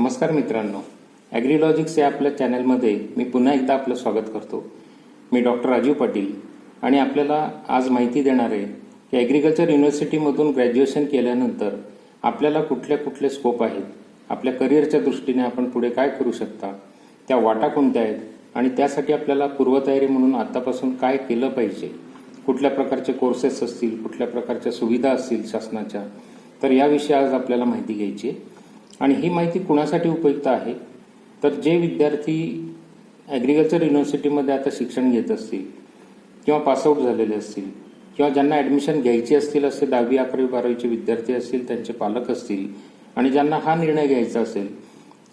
नमस्कार मित्रांनो, ॲग्रीलॉजिक्स या आपल्या चॅनलमध्ये मी पुन्हा एकदा आपलं स्वागत करतो. मी डॉक्टर राजीव पाटील आणि आपल्याला आज माहिती देणार आहे की ॲग्रिकल्चर युनिव्हर्सिटीमधून ग्रॅज्युएशन केल्यानंतर आपल्याला कुठले स्कोप आहेत, आपल्या करिअरच्या दृष्टीने आपण पुढे काय करू शकता, त्या वाटा कोणत्या आहेत आणि त्यासाठी आपल्याला पूर्वतयारी म्हणून आत्तापासून काय केलं पाहिजे, कुठल्या प्रकारचे कोर्सेस असतील, कुठल्या प्रकारच्या सुविधा असतील शासनाच्या, तर याविषयी आज आपल्याला माहिती घ्यायची आहे. आणि ही माहिती कुणासाठी उपयुक्त आहे तर जे विद्यार्थी ॲग्रिकल्चर युनिव्हर्सिटीमध्ये आता शिक्षण घेत असतील किंवा पासआउट झालेले असतील किंवा ज्यांना ॲडमिशन घ्यायची असतील असे 10वी 11वी 12वीचे विद्यार्थी असतील, त्यांचे पालक असतील आणि ज्यांना हा निर्णय घ्यायचा असेल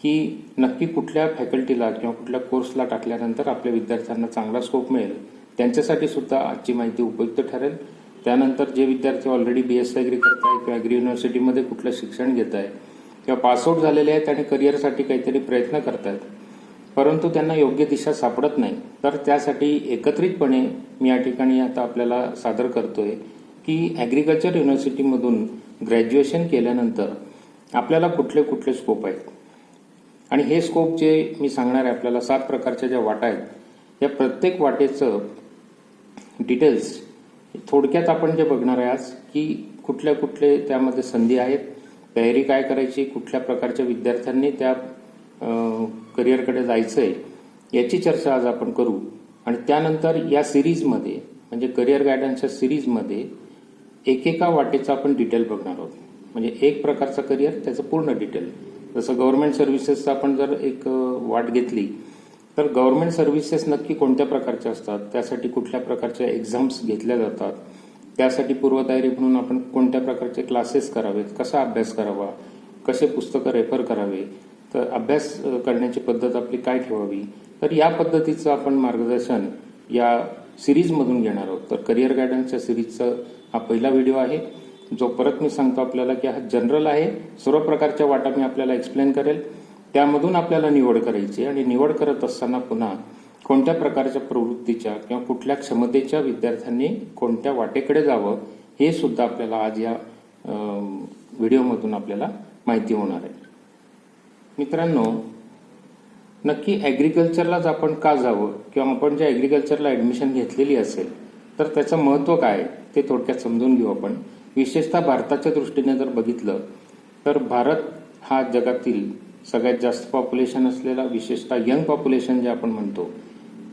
की नक्की कुठल्या फॅकल्टीला किंवा कुठल्या कोर्सला टाकल्यानंतर आपल्या विद्यार्थ्यांना चांगला स्कोप मिळेल, त्यांच्यासाठी सुद्धा आजची माहिती उपयुक्त ठरेल. त्यानंतर जे विद्यार्थी ऑलरेडी BSc ॲग्री करत आहे किंवा ॲग्री युनिव्हर्सिटीमध्ये कुठलं शिक्षण घेत आहे किंवा पासआउट झालेले आहेत आणि करिअरसाठी काहीतरी प्रयत्न करत आहेत परंतु त्यांना योग्य दिशा सापडत नाही, तर त्यासाठी एकत्रितपणे मी या ठिकाणी आता आपल्याला सादर करतोय की ॲग्रिकल्चर युनिव्हर्सिटीमधून ग्रॅज्युएशन केल्यानंतर आपल्याला कुठले स्कोप आहेत. आणि हे स्कोप जे मी सांगणार आहे आपल्याला 7 प्रकारच्या ज्या वाटा आहेत या प्रत्येक वाटेचं डिटेल्स थोडक्यात आपण जे बघणार आहे आज की कुठले त्यामध्ये संधी आहेत, तयारी काय करायची, कुठल्या प्रकारच्या विद्यार्थ्यांनी त्या करिअरकडे जायचं आहे याची चर्चा आज आपण करू. आणि त्यानंतर या सिरीजमध्ये म्हणजे करिअर गायडन्सच्या सिरीजमध्ये एकेका वाटेचा आपण डिटेल बघणार आहोत. म्हणजे एक प्रकारचा करिअर त्याचं पूर्ण डिटेल. जसं गव्हर्नमेंट सर्व्हिसेसचा आपण जर एक वाट घेतली तर गव्हर्नमेंट सर्व्हिसेस नक्की कोणत्या प्रकारच्या असतात, त्यासाठी कुठल्या प्रकारच्या एक्झाम्स घेतल्या जातात, त्यासाठी पूर्वतयारी म्हणून आपण कोणत्या प्रकारचे क्लासेस करावेत, कसा अभ्यास करावा, कसे पुस्तकं रेफर करावे, तर अभ्यास करण्याची पद्धत आपली काय ठेवावी, तर या पद्धतीचं आपण मार्गदर्शन या सिरीजमधून घेणार आहोत. तर करिअर गायडन्सच्या सिरीजचा हा पहिला व्हिडिओ आहे जो परत मी सांगतो आपल्याला की हा जनरल आहे. सर्व प्रकारच्या वाटा मी आपल्याला एक्सप्लेन करेल, त्यामधून आपल्याला निवड करायची आणि निवड करत असताना पुन्हा कोणत्या प्रकारच्या प्रवृत्तीच्या किंवा कुठल्या क्षमतेच्या विद्यार्थ्यांनी कोणत्या वाटेकडे जावं हे सुद्धा आपल्याला आज या व्हिडिओमधून आपल्याला माहिती होणार आहे. मित्रांनो, नक्की ॲग्रिकल्चरलाच आपण का जावं किंवा आपण ज्या ॲग्रिकल्चरला ॲडमिशन घेतलेली असेल तर त्याचं महत्त्व काय ते थोडक्यात समजून घेऊ आपण. विशेषतः भारताच्या दृष्टीने जर बघितलं तर भारत हा जगातील सगळ्यात जास्त पॉप्युलेशन असलेला, विशेषतः यंग पॉप्युलेशन जे आपण म्हणतो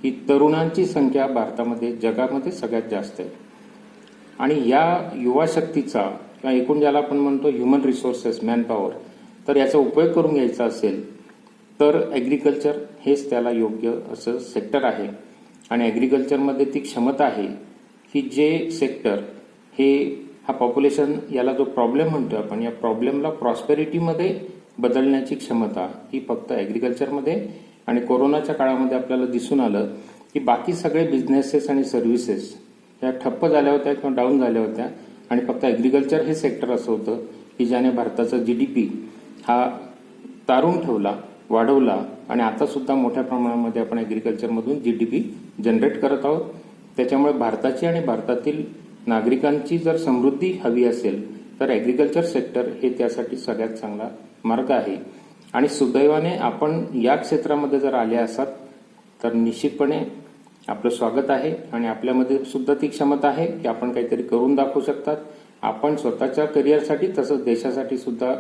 की तरुणांची संख्या भारतामध्ये जगामध्ये सगळ्यात जास्त आहे. आणि या युवा शक्तीचा किंवा एकूण ज्याला आपण म्हणतो ह्युमन रिसोर्सेस, मॅनपॉवर, तर याचा उपयोग करून घ्यायचा असेल तर ॲग्रिकल्चर हेच त्याला योग्य असं सेक्टर आहे. आणि ॲग्रिकल्चरमध्ये ती क्षमता आहे की जे सेक्टर हा पॉप्युलेशन याला जो प्रॉब्लेम म्हणतो आपण, या प्रॉब्लेमला प्रॉस्पेरिटीमध्ये बदलण्याची क्षमता ही फक्त ॲग्रिकल्चरमध्ये. आणि कोरोनाच्या काळामध्ये आपल्याला दिसून आलं की बाकी सगळे बिझनेसेस आणि सर्व्हिसेस या ठप्प झाल्या होत्या किंवा डाऊन झाल्या होत्या आणि फक्त ॲग्रिकल्चर हे सेक्टर असं होतं की ज्याने भारताचा GDP हा तारून ठेवला, वाढवला. आणि आता सुद्धा मोठ्या प्रमाणामध्ये आपण ॲग्रिकल्चरमधून GDP जनरेट करत आहोत. त्याच्यामुळे भारताची आणि भारतातील नागरिकांची जर समृद्धी हवी असेल तर ॲग्रिकल्चर सेक्टर हे त्यासाठी सगळ्यात चांगला मार्ग आहे. आणि सुदैवाने आपण या क्षेत्रामध्ये जर आले असाल तर निश्चितपणे आपलं स्वागत आहे. आणि आपल्यामध्ये सुद्धा ती क्षमता आहे की आपण काहीतरी करून दाखवू शकतात. आपण स्वतःच्या करिअरसाठी तसंच देशासाठी सुद्धा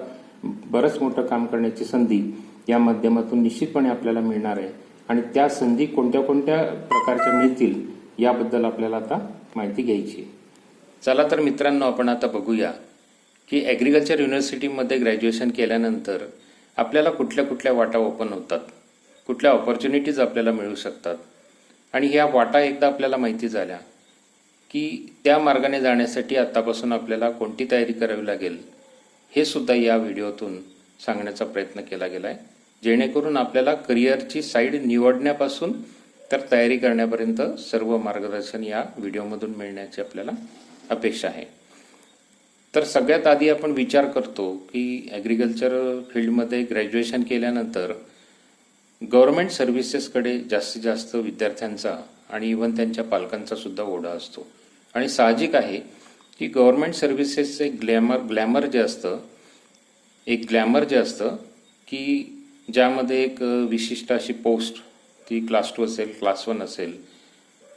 बरंच मोठं काम करण्याची संधी या माध्यमातून निश्चितपणे आपल्याला मिळणार आहे. आणि त्या संधी कोणत्या प्रकारच्या मिळतील याबद्दल आपल्याला आता माहिती घ्यायची. चला तर मित्रांनो, आपण आता बघूया की ॲग्रिकल्चर युनिव्हर्सिटीमध्ये ग्रॅज्युएशन केल्यानंतर आपल्याला कुठल्या वाटा ओपन होतात, कुठल्या ऑपॉर्च्युनिटीज आपल्याला मिळू शकतात. आणि ह्या वाटा एकदा आपल्याला माहिती झाल्या की त्या मार्गाने जाण्यासाठी आत्तापासून आपल्याला कोणती तयारी करावी लागेल हे सुद्धा या व्हिडिओतून सांगण्याचा प्रयत्न केला गेला आहे, जेणेकरून आपल्याला करिअरची साईड निवडण्यापासून तर तयारी करण्यापर्यंत सर्व मार्गदर्शन या व्हिडिओमधून मिळण्याची आपल्याला अपेक्षा आहे. तर सगळ्यात आधी आपण विचार करतो की ॲग्रिकल्चर फील्डमध्ये ग्रॅज्युएशन केल्यानंतर गव्हर्नमेंट सर्व्हिसेसकडे जास्तीत जास्त विद्यार्थ्यांचा आणि इव्हन त्यांच्या पालकांचा सुद्धा ओढा असतो. आणि साहजिक आहे की गव्हर्नमेंट सर्व्हिसेसचं एक ग्लॅमर जे असतं की ज्यामध्ये एक विशिष्ट अशी पोस्ट ती क्लास 2 असेल, क्लास 1 असेल,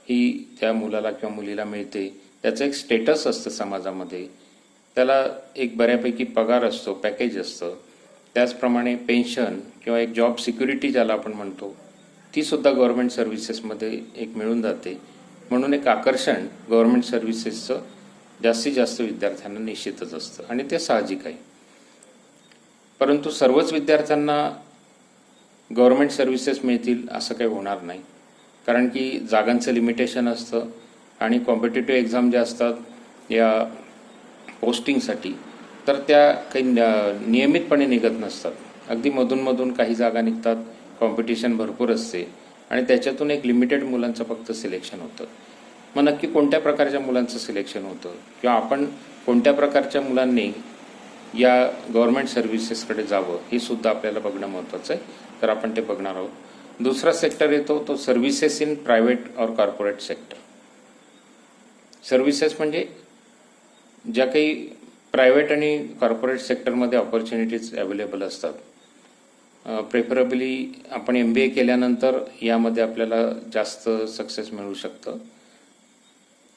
ही त्या मुलाला किंवा मुलीला मिळते. त्याचं एक स्टेटस असतं समाजामध्ये, त्याला एक बऱ्यापैकी पगार असतो, पॅकेज असतं. त्याचप्रमाणे पेन्शन किंवा एक जॉब सिक्युरिटी ज्याला आपण म्हणतो, ती सुद्धा गव्हर्नमेंट सर्व्हिसेसमध्ये एक मिळून जाते. म्हणून एक आकर्षण गव्हर्नमेंट सर्व्हिसेसचं जास्तीत जास्त विद्यार्थ्यांना निश्चितच असतं आणि ते साहजिक आहे. परंतु सर्वच विद्यार्थ्यांना गव्हर्नमेंट सर्व्हिसेस मिळतील असं काही होणार नाही, कारण की जागांचं लिमिटेशन असतं आणि कॉम्पिटेटिव्ह एक्झाम ज्या असतात या पोस्टिंगसाठी, तर त्या काही नियमितपणे निघत नसतात. अगदी मधून काही जागा निघतात, कॉम्पिटिशन भरपूर असते आणि त्याच्यातून एक लिमिटेड मुलांचं फक्त सिलेक्शन होतं. मग नक्की कोणत्या प्रकारच्या मुलांचं सिलेक्शन होतं किंवा आपण कोणत्या प्रकारच्या मुलांनी या गव्हर्नमेंट सर्व्हिसेसकडे जावं हे सुद्धा आपल्याला बघणं महत्त्वाचं आहे. तर आपण ते बघणार आहोत. दुसरा सेक्टर येतो तो सर्व्हिसेस इन प्रायव्हेट और कॉर्पोरेट सेक्टर. सर्व्हिसेस म्हणजे ज्या काही प्रायव्हेट आणि कॉर्पोरेट सेक्टरमध्ये ऑपॉर्च्युनिटीज अवेलेबल असतात. प्रेफरेबली आपण MBA केल्यानंतर यामध्ये आपल्याला जास्त सक्सेस मिळू शकतं.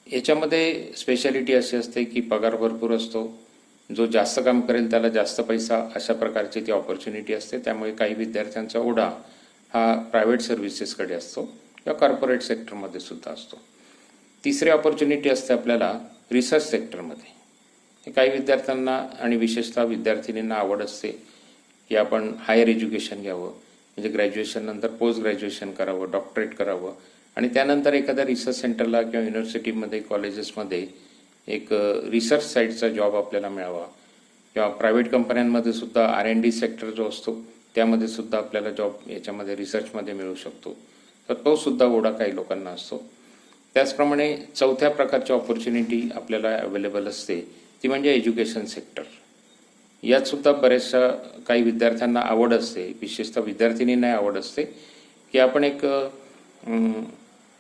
याच्यामध्ये स्पेशालिटी अशी असते की पगार भरपूर असतो, जो जास्त काम करेल त्याला जास्त पैसा, अशा प्रकारची ती ऑपॉर्च्युनिटी असते. त्यामुळे काही विद्यार्थ्यांचा ओढा हा प्रायव्हेट सर्व्हिसेसकडे असतो किंवा कॉर्पोरेट सेक्टरमध्ये सुद्धा असतो. तिसरी ऑपॉर्च्युनिटी असते आपल्याला रिसर्च सेक्टरमध्ये. काही विद्यार्थ्यांना आणि विशेषतः विद्यार्थिनींना आवड असते की आपण हायर एज्युकेशन घ्यावं, म्हणजे ग्रॅज्युएशन नंतर पोस्ट ग्रॅज्युएशन करावं, डॉक्टरेट करावं आणि त्यानंतर एखाद्या रिसर्च सेंटरला किंवा युनिव्हर्सिटीमध्ये, कॉलेजेसमध्ये एक रिसर्च साईडचा जॉब आपल्याला मिळावा किंवा प्रायव्हेट कंपन्यांमध्ये सुद्धा R&D सेक्टर जो असतो त्यामध्ये सुद्धा आपल्याला जॉब याच्यामध्ये रिसर्चमध्ये मिळू शकतो. तर तो सुद्धा ओढा काही लोकांना असतो. त्याचप्रमाणे चौथ्या प्रकारची ऑपॉर्च्युनिटी आपल्याला अवेलेबल असते ती म्हणजे एज्युकेशन सेक्टर. यात सुद्धा बऱ्याचशा काही विद्यार्थ्यांना आवड असते, विशेषतः विद्यार्थिनींना आवड असते की आपण एक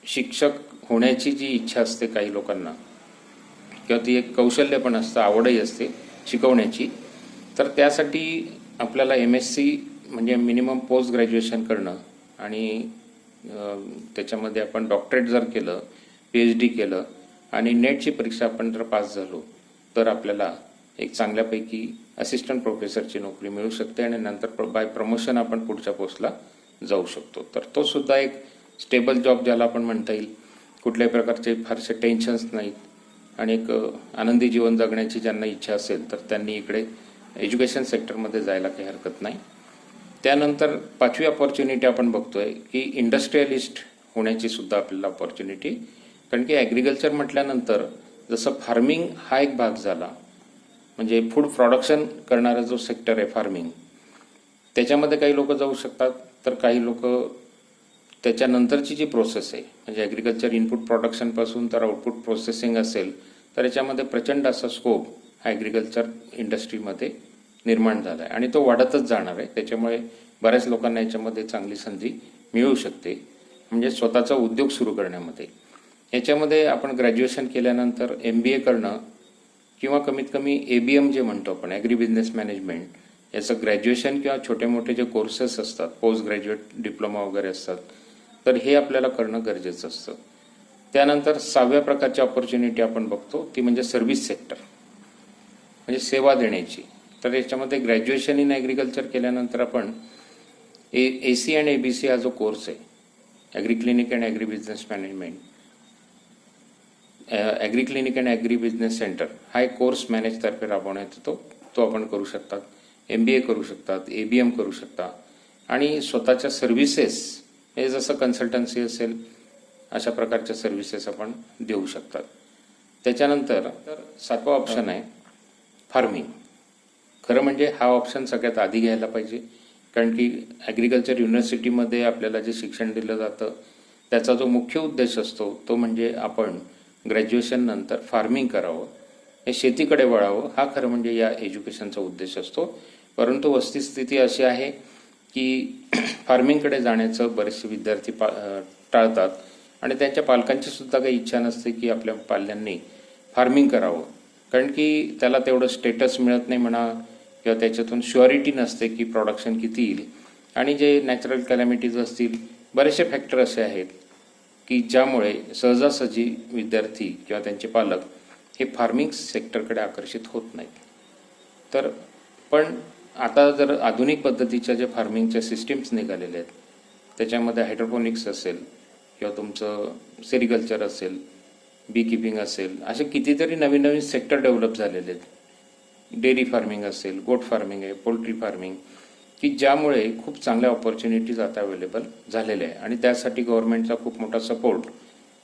शिक्षक होण्याची जी इच्छा असते काही लोकांना किंवा ती एक कौशल्य पण असतं, आवडही असते शिकवण्याची. तर त्यासाठी आपल्याला MSc म्हणजे मिनिमम पोस्ट ग्रॅज्युएशन करणं आणि त्याच्यामध्ये आपण डॉक्टरेट जर केलं, PhD केलं आणि नेटची परीक्षा आपण जर पास झालो तर आपल्याला एक चांगल्यापैकी असिस्टंट प्रोफेसरची नोकरी मिळू शकते आणि नंतर बाय प्रमोशन आपण पुढच्या पोस्टला जाऊ शकतो. तर तो सुद्धा एक स्टेबल जॉब ज्याला आपण म्हणता येईल. कुठल्याही प्रकारचे फारसे टेन्शन्स नाहीत आणि एक आनंदी जीवन जगण्याची ज्यांना इच्छा असेल तर त्यांनी इकडे एज्युकेशन सेक्टरमध्ये जायला काही हरकत नाही. त्यानंतर पाचवी ऑपॉर्च्युनिटी आपण बघतोय की इंडस्ट्रियलिस्ट होण्याची सुद्धा आपल्याला ऑपॉर्च्युनिटी. कारण की ॲग्रिकल्चर म्हटल्यानंतर जसं फार्मिंग हा एक भाग झाला, म्हणजे फूड प्रोडक्शन करणारा जो सेक्टर आहे फार्मिंग, त्याच्यामध्ये काही लोक जाऊ शकतात. तर काही लोक त्याच्यानंतरची जी प्रोसेस आहे म्हणजे ॲग्रिकल्चर इनपुट प्रोडक्शनपासून तर आउटपुट प्रोसेसिंग असेल, तर याच्यामध्ये प्रचंड असा स्कोप हा ॲग्रिकल्चर इंडस्ट्रीमध्ये निर्माण झाला आहे आणि तो वाढतच जाणार आहे. त्याच्यामुळे बऱ्याच लोकांना याच्यामध्ये चांगली संधी मिळू शकते, म्हणजे स्वतःचा उद्योग सुरू करण्यामध्ये. याच्यामध्ये आपण ग्रॅज्युएशन केल्यानंतर MBA करणं किंवा कमीत कमी ABM जे म्हणतो आपण, ॲग्री बिझनेस मॅनेजमेंट, याचं ग्रॅज्युएशन किंवा छोटे मोठे जे कोर्सेस असतात, पोस्ट ग्रॅज्युएट डिप्लोमा वगैरे असतात, तर हे आपल्याला करणं गरजेचं असतं. त्यानंतर 6व्या प्रकारची ऑपॉर्च्युनिटी आपण बघतो ती म्हणजे सर्व्हिस सेक्टर, म्हणजे सेवा देण्याची. तर याच्यामध्ये ग्रॅज्युएशन इन ॲग्रिकल्चर केल्यानंतर आपण AC आणि ABC हा जो कोर्स आहे, agri clinic and agri business management, agri clinic and agri business centre हा एक कोर्स मॅनेजतर्फे राबवण्यात येतो. तो आपण करू शकतात. MBA करू शकतात, ABM करू शकता आणि स्वतःच्या सर्व्हिसेस, हे जसं कन्सल्टन्सी असेल अशा प्रकारच्या सर्व्हिसेस आपण देऊ शकतात. त्याच्यानंतर 7वा ऑप्शन आहे फार्मिंग. खरं म्हणजे हा ऑप्शन सगळ्यात आधी घ्यायला पाहिजे, कारण की ॲग्रिकल्चर युनिव्हर्सिटीमध्ये आपल्याला जे शिक्षण दिलं जातं त्याचा जो मुख्य उद्देश असतो तो म्हणजे आपण ग्रॅज्युएशन नंतर फार्मिंग करावं, हे शेतीकडे वळावं, हा खरं म्हणजे या एज्युकेशनचा उद्देश असतो. परंतु वस्तुस्थिती अशी आहे की फार्मिंगकडे जाण्याचं बरेचसे विद्यार्थी टाळतात आणि त्यांच्या पालकांची सुद्धा काही इच्छा नसते की आपल्या पाल्यांनी फार्मिंग करावं, कारण की त्याला तेवढं स्टेटस मिळत नाही म्हणा किंवा त्याच्यातून शुअरिटी नसते की प्रोडक्शन किती येईल आणि जे नॅचरल कॅलॅमिटीज असतील, बरेचसे फॅक्टर असे आहेत की ज्यामुळे सहजासहजी विद्यार्थी किंवा त्यांचे पालक हे फार्मिंग सेक्टरकडे आकर्षित होत नाहीत. तर पण आता जर आधुनिक पद्धतीच्या जे फार्मिंगच्या सिस्टीम्स निघालेल्या आहेत, त्याच्यामध्ये हायड्रोपोनिक्स असेल किंवा तुमचं सेरिकल्चर असेल, बी किपिंग असेल, असे कितीतरी नवीन नवीन सेक्टर डेव्हलप झालेले आहेत. डेअरी फार्मिंग असेल, गोट फार्मिंग आहे, पोल्ट्री फार्मिंग, की ज्यामुळे खूप चांगल्या ऑपॉर्च्युनिटीज आता अवेलेबल झालेल्या आहे. आणि त्यासाठी गव्हर्नमेंटचा खूप मोठा सपोर्ट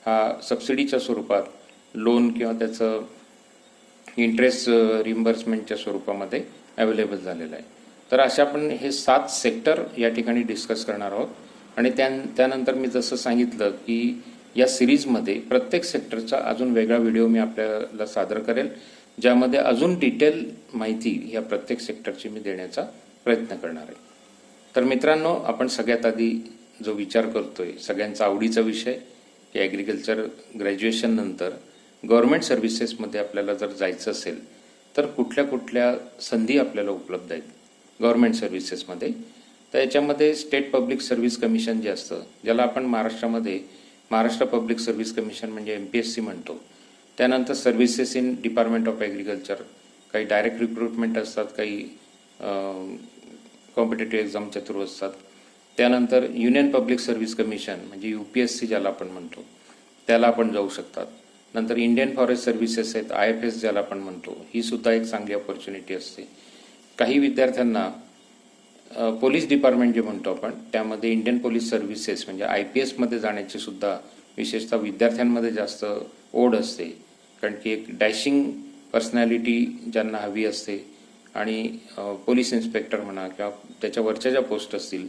हा सबसिडीच्या स्वरूपात, लोन किंवा त्याचं इंटरेस्ट रिम्बर्समेंटच्या स्वरूपामध्ये अवेलेबल झालेलं आहे. तर अशा आपण हे 7 सेक्टर या ठिकाणी डिस्कस करणार आहोत. आणि त्यानंतर मी जसं सांगितलं की या सिरीजमध्ये प्रत्येक सेक्टरचा अजून वेगळा व्हिडिओ मी आपल्याला सादर करेल, ज्यामध्ये अजून डिटेल माहिती या प्रत्येक सेक्टरची मी देण्याचा प्रयत्न करणार आहे. तर मित्रांनो, आपण सगळ्यात आधी जो विचार करतोय, सगळ्यांचा आवडीचा विषय की ॲग्रिकल्चर ग्रॅज्युएशन नंतर गव्हर्नमेंट सर्व्हिसेसमध्ये आपल्याला जर जायचं असेल तर कुठल्या कुठल्या संधी आपल्याला उपलब्ध आहेत गव्हर्नमेंट सर्व्हिसेसमध्ये. तर याच्यामध्ये स्टेट पब्लिक सर्व्हिस कमिशन जे असतं, ज्याला आपण महाराष्ट्रामध्ये महाराष्ट्र पब्लिक सर्व्हिस कमिशन म्हणजे MPSC म्हणतो. त्यानंतर services in department of agriculture, काही डायरेक्ट रिक्रुटमेंट असतात, काही कॉम्पिटेटिव्ह एक्झामच्या थ्रू असतात. त्यानंतर युनियन पब्लिक सर्व्हिस कमिशन म्हणजे UPSC ज्याला आपण म्हणतो, त्याला आपण जाऊ शकतात. नंतर इंडियन फॉरेस्ट सर्व्हिसेस आहेत, IFS ज्याला आपण म्हणतो, ही सुद्धा एक चांगली ऑपॉर्च्युनिटी असते. काही विद्यार्थ्यांना पोलीस डिपार्टमेंट जे म्हणतो आपण, त्यामध्ये इंडियन पोलीस सर्व्हिसेस म्हणजे IPS मध्ये जाण्याची सुद्धा विशेषतः विद्यार्थ्यांमध्ये जास्त ओढ असते. कारण की एक डॅशिंग पर्सनॅलिटी ज्यांना हवी असते आणि पोलीस इन्स्पेक्टर म्हणा किंवा त्याच्या वरच्या ज्या पोस्ट असतील,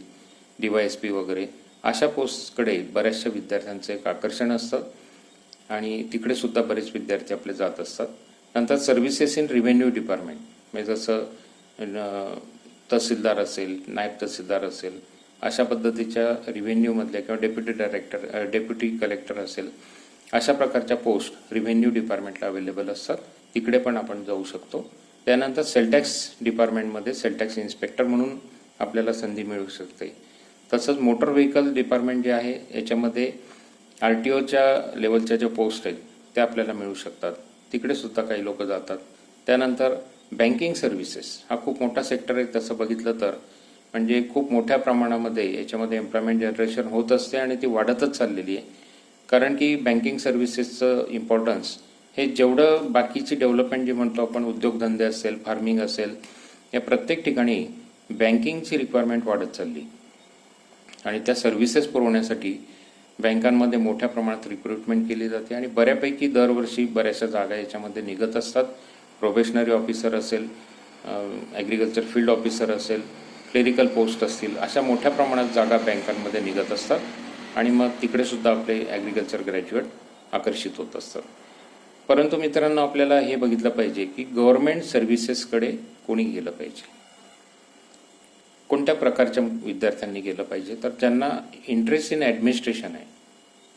DYSP वगैरे, अशा पोस्टकडे बऱ्याचशा विद्यार्थ्यांचं एक आकर्षण असतं आणि तिकडे सुद्धा बरेच विद्यार्थी आपले जात असतात. नंतर सर्व्हिसेस इन रिव्हेन्यू डिपार्टमेंट म्हणजे जसं तहसीलदार असेल, नायब तहसीलदार असेल, अशा पद्धतीच्या रिव्हेन्यूमधल्या किंवा डेप्युटी कलेक्टर असेल, अशा प्रकारच्या पोस्ट रिव्हेन्यू डिपार्टमेंटला अवेलेबल असतात. तिकडे पण आपण जाऊ शकतो. त्यानंतर सेलटॅक्स डिपार्टमेंटमध्ये सेलटॅक्स इन्स्पेक्टर म्हणून आपल्याला संधी मिळू शकते. तसंच मोटर व्हेकल डिपार्टमेंट जे आहे, याच्यामध्ये RTOच्या लेवलच्या ज्या पोस्ट आहेत त्या आपल्याला मिळू शकतात. तिकडे सुद्धा काही लोक जातात. त्यानंतर बँकिंग सर्व्हिसेस हा खूप मोठा सेक्टर आहे तसं बघितलं तर, म्हणजे खूप मोठ्या प्रमाणामध्ये याच्यामध्ये एम्प्लॉयमेंट जनरेशन होत असते आणि ती वाढतच चाललेली आहे. कारण की बँकिंग सर्व्हिसेसचं इम्पॉर्टन्स हे जेवढं बाकीची डेव्हलपमेंट जे म्हणतो आपण, उद्योगधंदे असेल, फार्मिंग असेल, या प्रत्येक ठिकाणी बँकिंगची रिक्वायरमेंट वाढत चालली आणि त्या सर्व्हिसेस पुरवण्यासाठी बँकांमध्ये मोठ्या प्रमाणात रिक्रुटमेंट केली जाते आणि बऱ्यापैकी दरवर्षी बऱ्याचशा जागा याच्यामध्ये निघत असतात. प्रोबेशनरी ऑफिसर असेल, ॲग्रिकल्चर फील्ड ऑफिसर असेल, क्लेरिकल पोस्ट असतील, अशा मोठ्या प्रमाणात जागा बँकांमध्ये निघत असतात आणि मग तिकडे सुद्धा आपले ॲग्रिकल्चर ग्रॅज्युएट आकर्षित होत असतात. परंतु मित्रांनो, आपल्याला हे बघितलं पाहिजे की गव्हर्नमेंट सर्व्हिसेसकडे कोणी गेलं पाहिजे, कोणत्या प्रकारच्या विद्यार्थ्यांनी गेलं पाहिजे. तर ज्यांना इंटरेस्ट इन ॲडमिनिस्ट्रेशन आहे,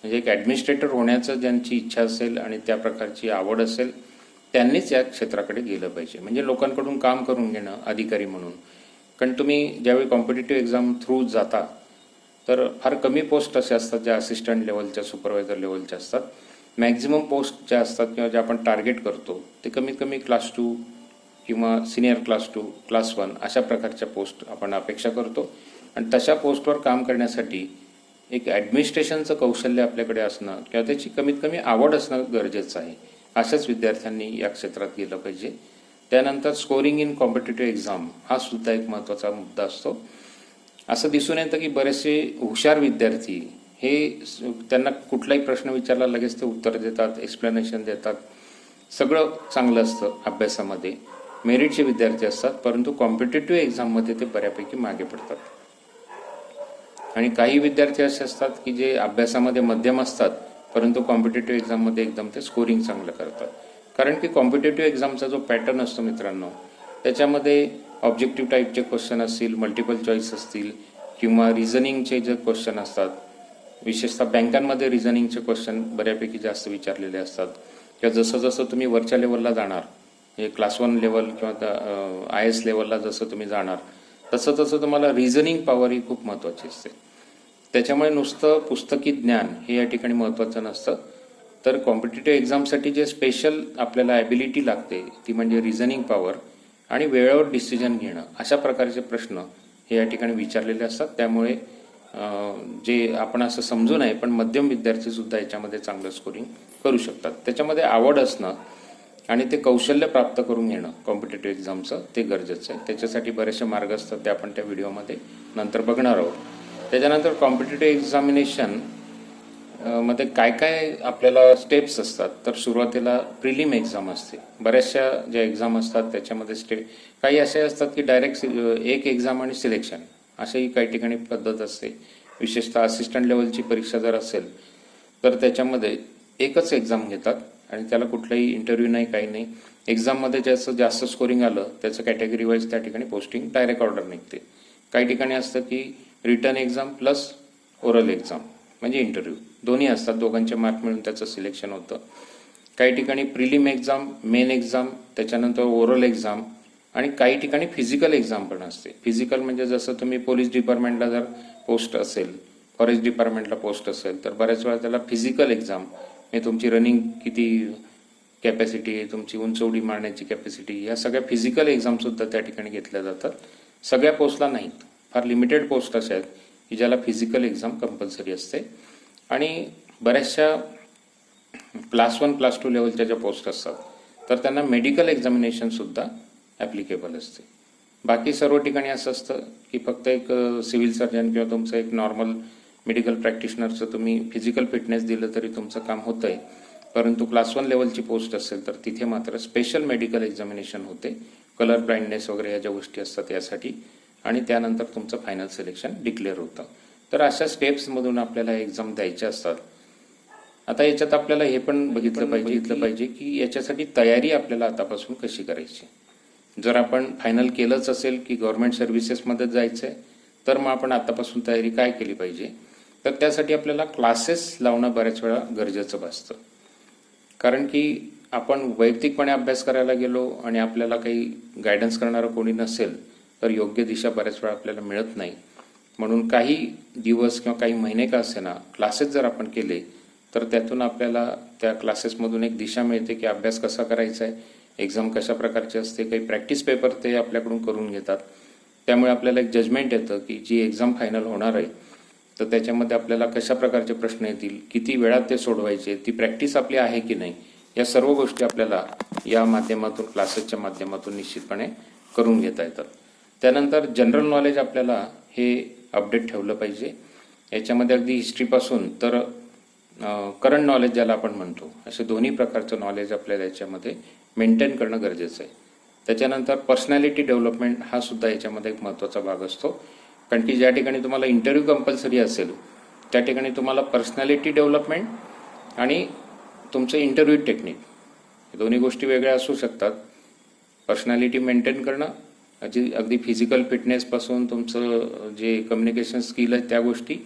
म्हणजे एक ॲडमिनिस्ट्रेटर होण्याचं ज्यांची इच्छा असेल आणि त्या प्रकारची आवड असेल, त्यांनीच या क्षेत्राकडे गेलं पाहिजे. म्हणजे लोकांकडून काम करून घेणं अधिकारी म्हणून. कारण तुम्ही ज्यावेळी कॉम्पिटेटिव्ह एक्झाम थ्रू जाता तर फार कमी पोस्ट असे असतात ज्या असिस्टंट लेवलच्या, सुपरवायझर लेवलच्या असतात. मॅक्झिमम पोस्ट ज्या असतात किंवा ज्या आपण टार्गेट करतो ते कमीत कमी क्लास 2 किंवा सिनियर क्लास 2, क्लास 1 अशा प्रकारच्या पोस्ट आपण अपेक्षा करतो. आणि तशा पोस्टवर काम करण्यासाठी एक ॲडमिनिस्ट्रेशनचं कौशल्य आपल्याकडे असणं किंवा त्याची कमीत कमी आवड असणं गरजेचं आहे. अशाच विद्यार्थ्यांनी या क्षेत्रात गेलं पाहिजे. त्यानंतर स्कोरिंग इन कॉम्पिटेटिव्ह एक्झाम हा सुद्धा एक महत्त्वाचा मुद्दा असतो. असं दिसून येतं की बरेचसे हुशार विद्यार्थी हे त्यांना कुठलाही प्रश्न विचारला लगेच ते उत्तर देतात, एक्सप्लेनेशन देतात, सगळं चांगलं असतं अभ्यासामध्ये, मेरिटचे विद्यार्थी असतात. परंतु कॉम्पिटेटिव्ह एक्झाममध्ये ते बऱ्यापैकी मागे पडतात. आणि काही विद्यार्थी असे असतात की जे अभ्यासामध्ये मध्यम असतात परंतु कॉम्पिटेटिव्ह एक्झाममध्ये एकदम ते स्कोरिंग चांगलं करतात. कारण की कॉम्पिटेटिव्ह एक्झामचा जो पॅटर्न असतो मित्रांनो, त्याच्यामध्ये ऑब्जेक्टिव्ह टाईपचे क्वेश्चन असतील, मल्टिपल चॉईस असतील किंवा रिझनिंगचे जे क्वेश्चन असतात, विशेषतः बँकांमध्ये रिझनिंगचे क्वेश्चन बऱ्यापैकी जास्त विचारलेले असतात. किंवा जसं जसं तुम्ही वरच्या लेवलला जाणार, म्हणजे क्लास 1 लेवल किंवा IS लेवलला जसं तुम्ही जाणार तसं तसं तुम्हाला रिझनिंग पॉवर ही खूप महत्त्वाची असते. त्याच्यामुळे नुसतं पुस्तकी ज्ञान हे या ठिकाणी महत्त्वाचं नसतं, तर कॉम्पिटिटिव्ह एक्झामसाठी जे स्पेशल आपल्याला ॲबिलिटी लागते ती म्हणजे रिझनिंग पॉवर आणि वेळेवर डिसिजन घेणं. अशा प्रकारचे प्रश्न हे या ठिकाणी विचारलेले असतात. त्यामुळे जे आपण असं समजू नये, पण मध्यम विद्यार्थीसुद्धा याच्यामध्ये चांगलं स्कोरिंग करू शकतात. त्याच्यामध्ये आवड असणं आणि ते कौशल्य प्राप्त करून घेणं कॉम्पिटिटिव्ह एक्झामचं ते गरजेचं आहे. त्याच्यासाठी बरेचसे मार्ग असतात, ते आपण त्या व्हिडिओमध्ये नंतर बघणार आहोत. त्याच्यानंतर कॉम्पिटिटिव्ह एक्झामिनेशन मध्ये काय काय आपल्याला स्टेप्स असतात, तर सुरुवातीला प्रिलिम एक्झाम असते. बऱ्याचशा ज्या एक्झाम असतात त्याच्यामध्ये काही असे असतात की डायरेक्ट एक एक्झाम आणि सिलेक्शन अशाही काही ठिकाणी पद्धत असते. विशेषतः असिस्टंट लेवलची परीक्षा जर असेल तर त्याच्यामध्ये एकच एक्झाम घेतात आणि त्याला कुठलाही इंटरव्ह्यू नाही, काही नाही. एक्झाममध्ये ज्याचं जास्त स्कोरिंग आलं त्याचं कॅटेगरी वाईज त्या ठिकाणी पोस्टिंग डायरेक्ट ऑर्डर निघते. काही ठिकाणी असतं की return exam plus oral exam म्हणजे इंटरव्ह्यू दोन्ही असतात, दोघांचे मार्क मिळून त्याचं सिलेक्शन होतं. काही ठिकाणी प्रिलिम एक्झाम, मेन एक्झाम, त्याच्यानंतर ओरल एक्झाम आणि काही ठिकाणी फिजिकल एक्झाम पण असते. फिजिकल म्हणजे जसं तुम्ही पोलीस डिपार्टमेंटला जर पोस्ट असेल, फॉरेस्ट डिपार्टमेंटला पोस्ट असेल, तर बऱ्याच वेळा त्याला फिजिकल एक्झाम हे तुमची रनिंग किती कॅपॅसिटी आहे, तुमची उंच उडी मारण्याची कॅपॅसिटी, या सगळ्या फिजिकल एक्झामसुद्धा त्या ठिकाणी घेतल्या जातात. सगळ्या पोस्टला नाहीत, फार लिमिटेड पोस्ट अशा आहेत की ज्याला फिजिकल एक्झाम कंपल्सरी असते. आणि बऱ्याचशा क्लास 1, क्लास 2 लेवलच्या ज्या पोस्ट असतात तर त्यांना मेडिकल एक्झामिनेशनसुद्धा ॲप्लिकेबल असते. बाकी सर्व ठिकाणी असं असतं की फक्त एक सिव्हिल सर्जन किंवा तुमचं एक नॉर्मल मेडिकल प्रॅक्टिशनरचं तुम्ही फिजिकल फिटनेस दिलं तरी तुमचं काम होतं आहे. परंतु क्लास 1 लेवलची पोस्ट असेल तर तिथे मात्र स्पेशल मेडिकल एक्झामिनेशन होते, कलर ब्लाइंडनेस वगैरे ह्या ज्या गोष्टी असतात यासाठी, आणि त्यानंतर तुमचं फायनल सिलेक्शन डिक्लेअर होतं. तर अशा स्टेप्समधून आपल्याला एक्झाम द्यायच्या असतात. आता याच्यात आपल्याला हे पण बघितलं पाहिजे की याच्यासाठी तयारी आपल्याला आतापासून कशी करायची. जर आपण फायनल केलंच असेल की गव्हर्नमेंट सर्व्हिसेसमध्ये जायचं आहे तर मग आपण आतापासून तयारी काय केली पाहिजे, तर त्यासाठी आपल्याला क्लासेस लावणं बऱ्याच वेळा गरजेचं भासतं. कारण की आपण वैयक्तिकपणे अभ्यास करायला गेलो आणि आपल्याला काही गायडन्स करणारं कोणी नसेल तर योग्य दिशा बऱ्याच वेळा आपल्याला मिळत नाही. म्हणून काही दिवस किंवा काही महिने का असेना क्लासेस जर आपण केले तर त्यातून आपल्याला त्या क्लासेसमधून एक दिशा मिळते की अभ्यास कसा करायचा आहे, एक्झाम कशा प्रकारची असते, काही प्रॅक्टिस पेपर ते आपल्याकडून करून घेतात. त्यामुळे आपल्याला एक जजमेंट येतं की जी एक्झाम फायनल होणार आहे तर त्याच्यामध्ये आपल्याला कशा प्रकारचे प्रश्न येतील, किती वेळात ते सोडवायचे, ती प्रॅक्टिस आपली आहे की नाही, या सर्व गोष्टी आपल्याला या माध्यमातून, क्लासेसच्या माध्यमातून निश्चितपणे करून घेता येतात. त्यानंतर जनरल नॉलेज आपल्याला हे अपडेट ठेवलं पाहिजे. याच्यामध्ये अगदी हिस्ट्रीपासून तर करंट नॉलेज ज्याला आपण म्हणतो, असे दोन्ही प्रकारचं नॉलेज आपल्याला याच्यामध्ये मेंटेन करणं गरजेचं आहे. त्याच्यानंतर पर्सनॅलिटी डेव्हलपमेंट हा सुद्धा याच्यामध्ये एक महत्त्वाचा भाग असतो. कारण की ज्या ठिकाणी तुम्हाला इंटरव्ह्यू कंपल्सरी असेल त्या ठिकाणी तुम्हाला पर्सनॅलिटी डेव्हलपमेंट आणि तुमचं इंटरव्ह्यू टेक्निक हे दोन्ही गोष्टी वेगळ्या असू शकतात. पर्सनॅलिटी मेंटेन करणं अगदी फिजिकल फिटनेसपासून तुमचं जे कम्युनिकेशन स्किल आहे त्या गोष्टी,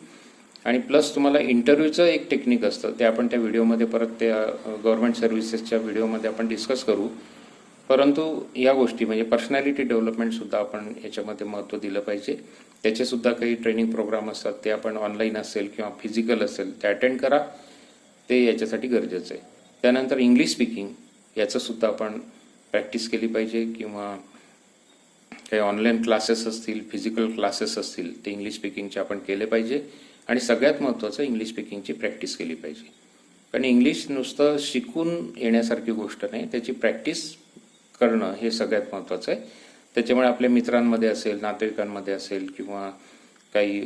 आणि प्लस तुम्हाला इंटरव्ह्यूचं एक टेक्निक असतं, ते आपण त्या व्हिडिओमध्ये परत त्या गव्हर्नमेंट सर्व्हिसेसच्या व्हिडिओमध्ये आपण डिस्कस करू. परंतु या गोष्टी म्हणजे पर्सनॅलिटी डेव्हलपमेंटसुद्धा आपण याच्यामध्ये महत्त्व दिलं पाहिजे. त्याचेसुद्धा काही ट्रेनिंग प्रोग्राम असतात, ते आपण ऑनलाईन असेल किंवा फिजिकल असेल ते अटेंड करा, ते याच्यासाठी गरजेचं आहे. त्यानंतर इंग्लिश स्पीकिंग याचंसुद्धा आपण प्रॅक्टिस केली पाहिजे, किंवा काही ऑनलाईन क्लासेस असतील, फिजिकल क्लासेस असतील, ते इंग्लिश स्पीकिंगचे आपण केले पाहिजे. आणि सगळ्यात महत्त्वाचं इंग्लिश स्पीकिंगची प्रॅक्टिस केली पाहिजे. कारण इंग्लिश नुसतं शिकून येण्यासारखी गोष्ट नाही, त्याची प्रॅक्टिस करणं हे सगळ्यात महत्त्वाचं आहे. त्याच्यामुळे आपल्या मित्रांमध्ये असेल, नातेवाईकांमध्ये असेल किंवा काही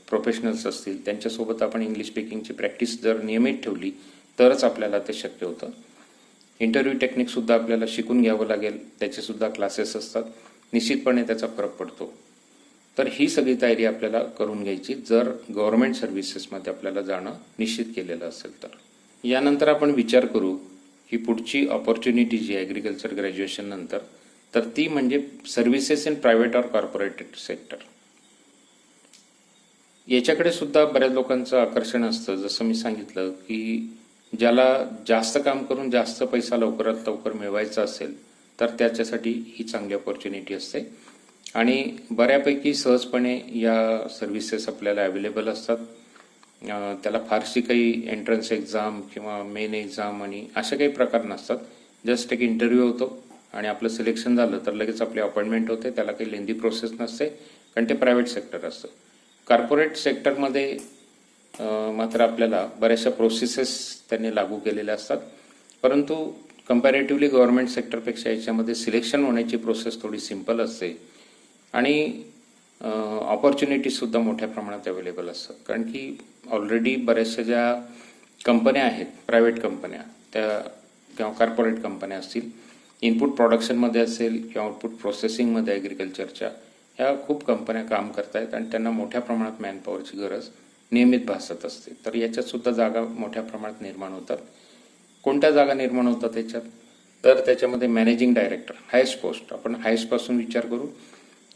प्रोफेशनल्स असतील त्यांच्यासोबत आपण इंग्लिश स्पीकिंगची प्रॅक्टिस जर नियमित ठेवली तरच आपल्याला ते शक्य होतं. इंटरव्ह्यू टेक्निकसुद्धा आपल्याला शिकून घ्यावं लागेल, त्याचेसुद्धा क्लासेस असतात, निश्चितपणे त्याचा फरक पडतो. तर ही सगळी तयारी आपल्याला करून घ्यायची जर गव्हर्नमेंट सर्व्हिसेसमध्ये आपल्याला जाणं निश्चित केलेलं असेल तर. यानंतर आपण विचार करू की पुढची ऑपॉर्च्युनिटी जी आहे ॲग्रिकल्चर ग्रॅज्युएशन नंतर, तर ती म्हणजे services in private or corporated sector. याच्याकडे सुद्धा बऱ्याच लोकांचं आकर्षण असतं. जसं मी सांगितलं की ज्याला जास्त काम करून जास्त पैसा लवकरात लवकर मिळवायचा असेल तर त्याच्यासाठी ही चांगली ऑपॉर्च्युनिटी असते. आणि बऱ्यापैकी सहजपणे या सर्व्हिसेस आपल्याला अवेलेबल असतात. त्याला फारशी काही एंट्रन्स एक्झाम किंवा मेन एक्झाम आणि असे काही प्रकार नसतात. जस्ट एक इंटरव्ह्यू होतो आणि आपलं सिलेक्शन झालं तर लगेच आपली अपॉइंटमेंट होते. त्याला काही लेंदी प्रोसेस नसते, कारण ते प्रायव्हेट सेक्टर असतं. कॉर्पोरेट सेक्टरमध्ये मात्र आपल्याला बऱ्याचशा प्रोसेसेस त्यांनी लागू केलेल्या असतात, परंतु कंपॅरेटिव्हली गव्हर्नमेंट सेक्टरपेक्षा याच्यामध्ये सिलेक्शन होण्याची प्रोसेस थोडी सिंपल असते आणि ऑपॉर्च्युनिटीजसुद्धा मोठ्या प्रमाणात अवेलेबल असतात. कारण की ऑलरेडी बऱ्याचशा ज्या कंपन्या आहेत, प्रायव्हेट कंपन्या त्या किंवा कॉर्पोरेट कंपन्या असतील, इनपुट प्रोडक्शनमध्ये असेल किंवा आउटपुट प्रोसेसिंगमध्ये ॲग्रिकल्चरच्या, ह्या खूप कंपन्या काम करत आहेत आणि त्यांना मोठ्या प्रमाणात मॅनपॉवरची गरज नियमित भासत असते. तर याच्यातसुद्धा जागा मोठ्या प्रमाणात निर्माण होतात. कोणत्या जागा निर्माण होतात याच्यात? तर त्याच्यामध्ये मॅनेजिंग डायरेक्टर, हायेस्ट पोस्ट. आपण हायेस्टपासून विचार करू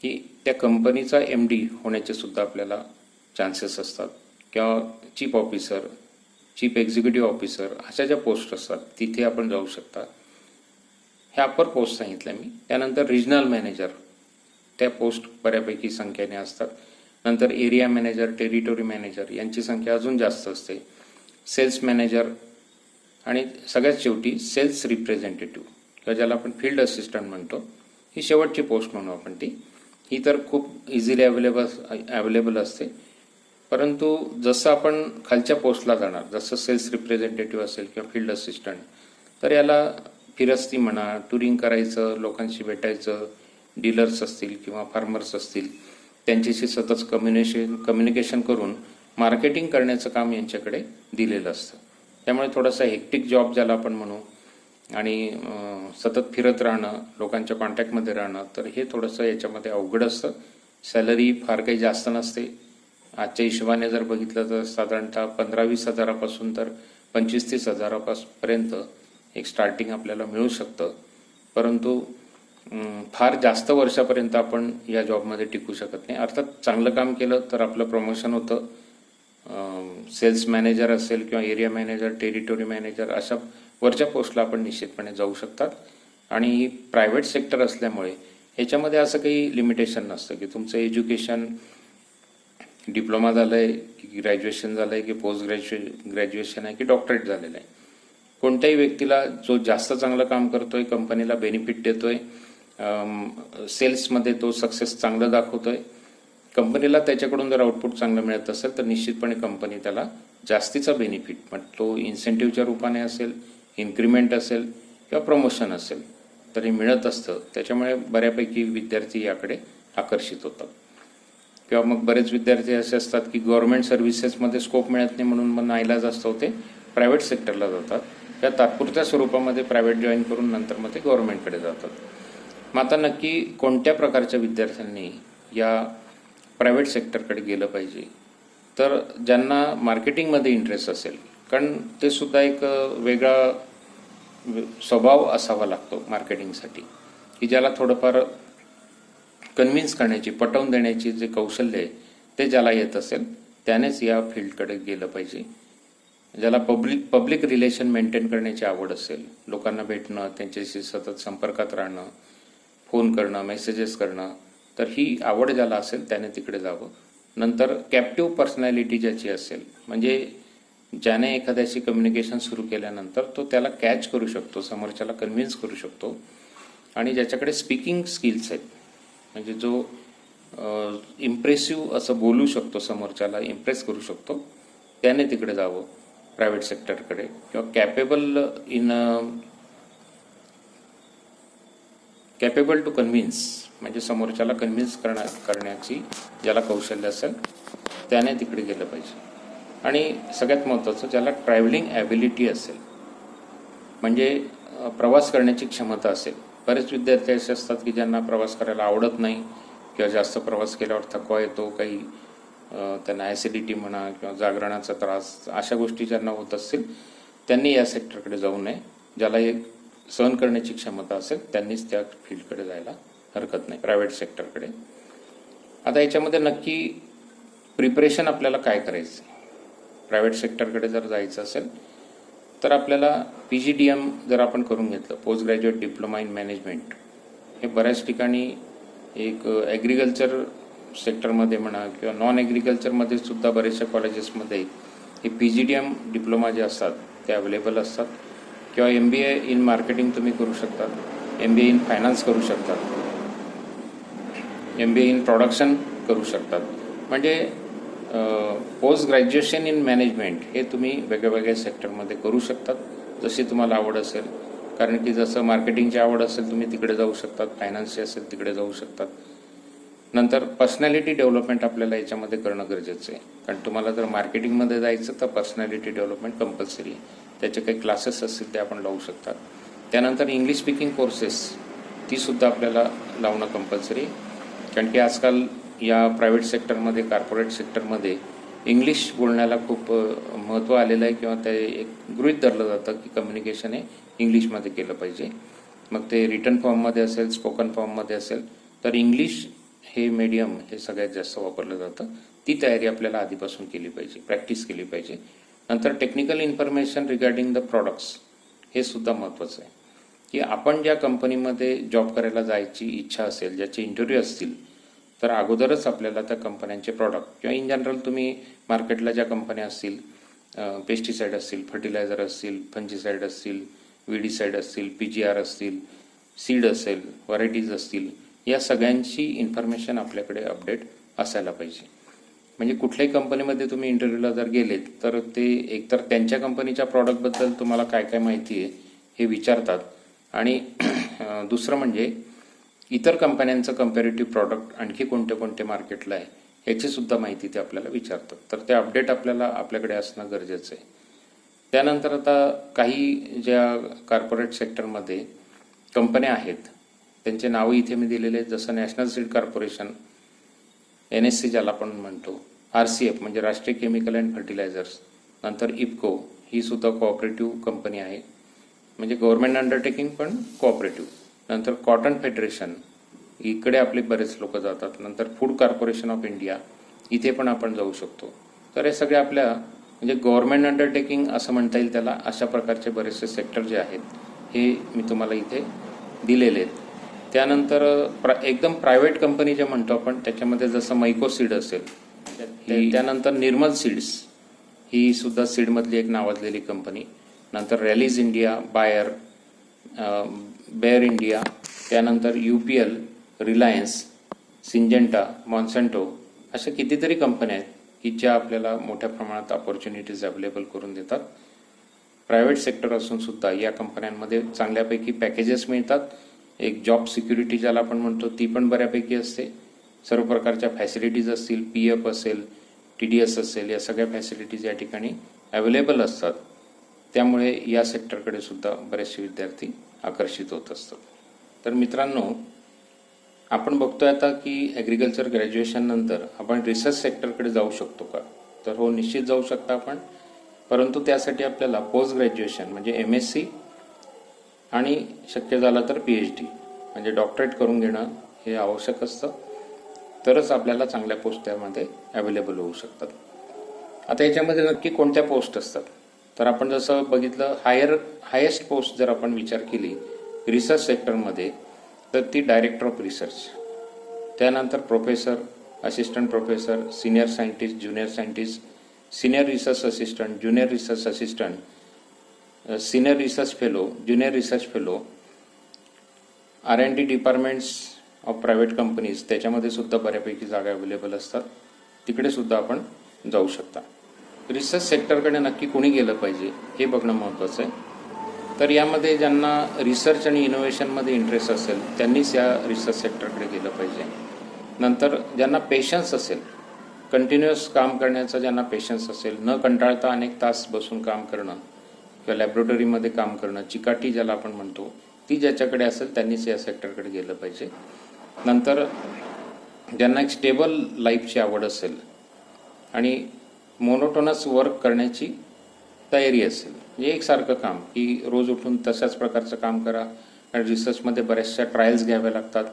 की त्या कंपनीचा MD होण्याचे सुद्धा आपल्याला चान्सेस असतात, किंवा chief officer, chief executive officer, अशा ज्या पोस्ट असतात तिथे आपण जाऊ शकता. ह्या अप्पर पोस्ट सांगितल्या मी. त्यानंतर रिजनल मॅनेजर, त्या पोस्ट बऱ्यापैकी संख्येने असतात. नंतर एरिया मॅनेजर, टेरिटोरी मॅनेजर यांची संख्या अजून जास्त असते. सेल्स मॅनेजर आणि सगळ्यात शेवटी सेल्स रिप्रेझेंटेटिव्ह किंवा ज्याला आपण फील्ड असिस्टंट म्हणतो, ही शेवटची पोस्ट म्हणू आपण ती. ही तर खूप इझिली अवेलेबल असते, परंतु जसं आपण खालच्या पोस्टला जाणार, जसं सेल्स रिप्रेझेंटेटिव्ह असेल किंवा फील्ड असिस्टंट, तर याला फिरस्ती म्हणा, टुरिंग करायचं, लोकांशी भेटायचं, डीलर्स असतील किंवा फार्मर्स असतील त्यांच्याशी सतत कम्युनिकेशन करून मार्केटिंग करण्याचं काम यांच्याकडे दिलेलं असतं. त्यामुळे थोडासा हेक्टिक जॉब ज्याला आपण म्हणू आणि सतत फिरत राहणं, लोकांच्या कॉन्टॅक्टमध्ये राहणं, तर हे थोडंसं याच्यामध्ये अवघड असतं. सॅलरी फार काही जास्त नसते. आजच्या हिशोबाने जर बघितलं तर साधारणतः 15-20 हजारापासून तर 25-30 हजारापर्यंत एक स्टार्टिंग आपल्याला मिळू शकतं. परंतु फार जास्त वर्षापर्यंत आपण या जॉबमध्ये टिकू शकत नाही. अर्थात चांगलं काम केलं तर आपलं प्रमोशन होतं. सेल्स मॅनेजर असेल किंवा एरिया मॅनेजर, टेरिटोरी मॅनेजर, अशा वरच्या पोस्टला आपण निश्चितपणे जाऊ शकतात. आणि प्रायव्हेट सेक्टर असल्यामुळे याच्यामध्ये असं काही लिमिटेशन नसतं की तुमचं एज्युकेशन डिप्लोमा झालं आहे की ग्रॅज्युएशन झालं आहे की पोस्ट ग्रॅज्युएशन आहे की डॉक्टरेट झालेलं आहे. कोणत्याही व्यक्तीला जो जास्त चांगलं काम करतोय, कंपनीला बेनिफिट देतोय, सेल्समध्ये तो सक्सेस चांगलं दाखवतोय, कंपनीला त्याच्याकडून जर आउटपुट चांगलं मिळत असेल तर निश्चितपणे कंपनी त्याला जास्तीचा बेनिफिट, मग तो इन्सेंटिव्हच्या रूपाने असेल, इन्क्रीमेंट असेल किंवा प्रमोशन असेल, तर हे मिळत असतं. त्याच्यामुळे बऱ्यापैकी विद्यार्थी याकडे आकर्षित होतात. किंवा मग बरेच विद्यार्थी असे असतात की गव्हर्नमेंट सर्व्हिसेसमध्ये स्कोप मिळत नाही म्हणून मग नाईलाज असतो ते प्रायव्हेट सेक्टरला जातात किंवा तात्पुरत्या स्वरूपामध्ये प्रायव्हेट जॉईन करून नंतर मग ते गव्हर्नमेंटकडे जातात. मग आता नक्की कोणत्या प्रकारच्या विद्यार्थ्यांनी या प्रायव्हेट सेक्टरकडे गेलं पाहिजे? तर ज्यांना मार्केटिंगमध्ये इंटरेस्ट असेल, कारण ते सुद्धा एक वेगळा स्वभाव असावा लागतो मार्केटिंगसाठी, की ज्याला थोडंफार कन्व्हिन्स करण्याची, पटवून देण्याची जे कौशल्य आहे ते ज्याला येत असेल त्यानेच या फील्डकडे गेलं पाहिजे. ज्याला पब्लिक रिलेशन मेंटेन करण्याची आवड असेल, लोकांना भेटणं, त्यांच्याशी सतत संपर्कात राहणं, फोन करणं, मेसेजेस करणं, तर ही आवड ज्याला असेल त्याने तिकडे जावं. नंतर कॅप्टिव्ह पर्सनॅलिटी ज्याची असेल, म्हणजे ज्याने एखाद्याशी कम्युनिकेशन सुरू केल्यानंतर तो त्याला कॅच करू शकतो, समोरच्याला कन्व्हिन्स करू शकतो, आणि ज्याच्याकडे स्पीकिंग स्किल्स आहेत, म्हणजे जो इम्प्रेसिव्ह असं बोलू शकतो, समोरच्याला इम्प्रेस करू शकतो, त्याने तिकडे जावं प्रायव्हेट सेक्टरकडे. किंवा कॅपेबल टू कन्व्हिन्स, म्हणजे समोरच्याला कन्व्हिन्स करण्याची ज्याला कौशल्य असेल त्याने तिकडे गेलं पाहिजे. आणि सगळ्यात महत्त्वाचं, ज्याला ट्रॅव्हलिंग ॲबिलिटी असेल, म्हणजे प्रवास करण्याची क्षमता असेल. बरेच विद्यार्थी असे असतात की ज्यांना प्रवास करायला आवडत नाही किंवा जास्त प्रवास केल्यावर थकवा येतो, काही त्यांना ॲसिडिटी म्हणा किंवा जागरणाचा त्रास, अशा गोष्टी ज्यांना होत असतील त्यांनी या सेक्टरकडे जाऊ नये. ज्याला एक सहन करण्याची क्षमता असेल त्यांनीच त्या फील्डकडे जायला हरकत नाही, प्रायव्हेट सेक्टरकडे. आता याच्यामध्ये नक्की प्रिपरेशन आपल्याला काय करायचं? प्रायव्हेट सेक्टरकडे जर जायचं असेल तर आपल्याला PGDM जर आपण करून घेतलं, post graduate diploma in management, हे बऱ्याच ठिकाणी एक ॲग्रिकल्चर सेक्टरमध्ये म्हणा किंवा नॉन ॲग्रिकल्चरमध्ये सुद्धा बरेचशा कॉलेजेसमध्ये हे PGDM डिप्लोमा जे असतात ते अवेलेबल असतात किंवा MBA इन मार्केटिंग तुम्ही करू शकतात, MBA इन फायनान्स करू शकतात, MBA इन प्रोडक्शन करू शकतात. म्हणजे पोस्ट ग्रॅज्युएशन इन मॅनेजमेंट हे तुम्ही वेगळ्या सेक्टरमध्ये करू शकतात जशी तुम्हाला आवड असेल. कारण की जसं मार्केटिंगची आवड असेल तुम्ही तिकडे जाऊ शकतात, फायनान्सची असेल तिकडे जाऊ शकतात. नंतर पर्सनॅलिटी डेव्हलपमेंट आपल्याला याच्यामध्ये करणं गरजेचं आहे. कारण तुम्हाला जर मार्केटिंगमध्ये जायचं तर पर्सनॅलिटी डेव्हलपमेंट कंपल्सरी आहे. त्याचे काही क्लासेस असतील ते आपण लावू शकतात. त्यानंतर इंग्लिश स्पीकिंग कोर्सेस तीसुद्धा आपल्याला लावणं कंपल्सरी आहे. कारण की आजकाल या प्रायव्हेट सेक्टरमध्ये, कॉर्पोरेट सेक्टरमध्ये इंग्लिश बोलण्याला खूप महत्त्व आलेलं आहे किंवा ते एक गृहीत धरलं जातं की कम्युनिकेशन हे इंग्लिशमध्ये केलं पाहिजे. मग ते रिटन फॉर्ममध्ये असेल, स्पोकन फॉर्ममध्ये असेल, तर इंग्लिश हे मीडियम हे सगळ्यात जास्त वापरलं जातं. ती तयारी आपल्याला आधीपासून केली पाहिजे, प्रॅक्टिस केली पाहिजे. नंतर technical information regarding the products हे सुद्धा महत्त्वाचं आहे की आपण ज्या कंपनीमध्ये जॉब करायला जायची इच्छा असेल, ज्याचे इंटरव्ह्यू असतील, तर अगोदरच आपल्याला त्या कंपन्यांचे प्रॉडक्ट किंवा इन जनरल तुम्ही मार्केटला ज्या कंपन्या असतील, पेस्टिसाईड असतील, फर्टिलायझर असतील, फंजिसाईड असतील, विडीसाईड असतील, PGR असतील, सीड असेल, व्हरायटीज असतील, या सगळ्यांची इन्फॉर्मेशन आपल्याकडे अपडेट असायला पाहिजे. म्हणजे कुठल्याही कंपनीमध्ये तुम्ही इंटरव्ह्यूला जर गेलेत तर ते एकतर त्यांच्या कंपनीच्या प्रॉडक्टबद्दल तुम्हाला काय काय माहिती आहे हे विचारतात आणि दुसरं म्हणजे इतर कंपन्यांचं कम्पॅरेटिव्ह प्रॉडक्ट आणखी कोणते कोणते मार्केटला आहे ह्याची सुद्धा माहिती ते आपल्याला विचारतात. तर ते अपडेट आपल्याकडे असणं गरजेचं आहे. त्यानंतर आता काही ज्या कॉर्पोरेट सेक्टरमध्ये कंपन्या आहेत त्यांचे नावं इथे मी दिलेले आहेत. जसं नॅशनल सीड कॉर्पोरेशन, NSC ज्याला आपण म्हणतो, RCF म्हणजे राष्ट्रीय केमिकल अँड फर्टिलायझर्स, नंतर IFFCO ही सुद्धा कोऑपरेटिव्ह कंपनी आहे, म्हणजे गव्हर्नमेंट अंडरटेकिंग पण कोऑपरेटिव्ह. नंतर कॉटन फेडरेशन, इकडे आपले बरेच लोक जातात. नंतर फूड कॉर्पोरेशन ऑफ इंडिया, इथे पण आपण जाऊ शकतो. तर हे सगळे आपल्या म्हणजे गव्हर्नमेंट अंडरटेकिंग असं म्हणता येईल त्याला, अशा प्रकारचे बरेचसे सेक्टर जे आहेत हे मी तुम्हाला इथे दिलेले आहेत. त्यानंतर एकदम प्रायव्हेट कंपनी जे म्हणतो आपण त्याच्यामध्ये जसं मैको सीड असेल, त्यानंतर निर्मल सीड्स ही सुद्धा सीडमधली एक नावाजलेली कंपनी. नंतर Rallis India, Bayer, Bayer India, त्यानंतर UPL, रिलायन्स, सिंजेंटा, मॉन्सॅन्टो, अशा कितीतरी कंपन्या आहेत की ज्या आपल्याला मोठ्या प्रमाणात अपॉर्च्युनिटीज अवेलेबल करून देतात. प्रायव्हेट सेक्टर असून सुद्धा या कंपन्यांमध्ये चांगल्यापैकी पॅकेजेस मिळतात. एक जॉब सिक्युरिटी ज्याला आपण म्हणतो ती पण बऱ्यापैकी असते. सर्व प्रकारच्या फॅसिलिटीज असतील, PF असेल, TDS असेल, या सगळ्या फॅसिलिटीज या ठिकाणी अवेलेबल असतात. त्यामुळे या सेक्टरकडे सुद्धा बरेचसे विद्यार्थी आकर्षित होत असतात. तर मित्रांनो, आपण बघतोय आता की ॲग्रिकल्चर ग्रॅज्युएशन नंतर आपण रिसर्च सेक्टरकडे जाऊ शकतो का? तर हो, निश्चित जाऊ शकता आपण. परंतु त्यासाठी आपल्याला पोस्ट ग्रॅज्युएशन म्हणजे MSc आणि शक्य झालं तर PhD म्हणजे डॉक्टरेट करून घेणं हे आवश्यक असतं. तरच आपल्याला चांगल्या पोस्ट त्यामध्ये अवेलेबल होऊ शकतात. आता याच्यामध्ये नक्की कोणत्या पोस्ट असतात? तर आपण जसं बघितलं, हायेस्ट पोस्ट जर आपण विचार केली रिसर्च सेक्टरमध्ये तर ती डायरेक्टर ऑफ रिसर्च, त्यानंतर professor, assistant professor, senior scientist, junior scientist, senior research assistant, junior research assistant, senior research fellow, junior research fellow, R&D departments of private companies, त्याच्यामध्ये सुद्धा बऱ्यापैकी जागा अवेलेबल असतात. तिकडे सुद्धा आपण जाऊ शकता. रिसर्च सेक्टरकडे नक्की कोणी गेलं पाहिजे हे बघणं महत्त्वाचं आहे. तर यामध्ये ज्यांना रिसर्च आणि इनोव्हेशनमध्ये इंटरेस्ट असेल त्यांनीच या रिसर्च सेक्टरकडे गेलं पाहिजे. नंतर ज्यांना पेशन्स असेल, कंटिन्युअस काम करण्याचा ज्यांना पेशन्स असेल, न कंटाळता अनेक तास बसून काम करणं किंवा लॅबोरेटरीमध्ये काम करणं, चिकाटी ज्याला आपण म्हणतो, ती ज्याच्याकडे असेल त्यांनीच या सेक्टरकडे गेलं पाहिजे. नंतर ज्यांना एक स्टेबल लाईफची आवड असेल आणि मोनोटोनस वर्क करण्याची तयारी असेल, म्हणजे एकसारखं काम की रोज उठून तशाच प्रकारचं काम करा. कारण रिसर्चमध्ये बऱ्याचशा ट्रायल्स घ्याव्या लागतात.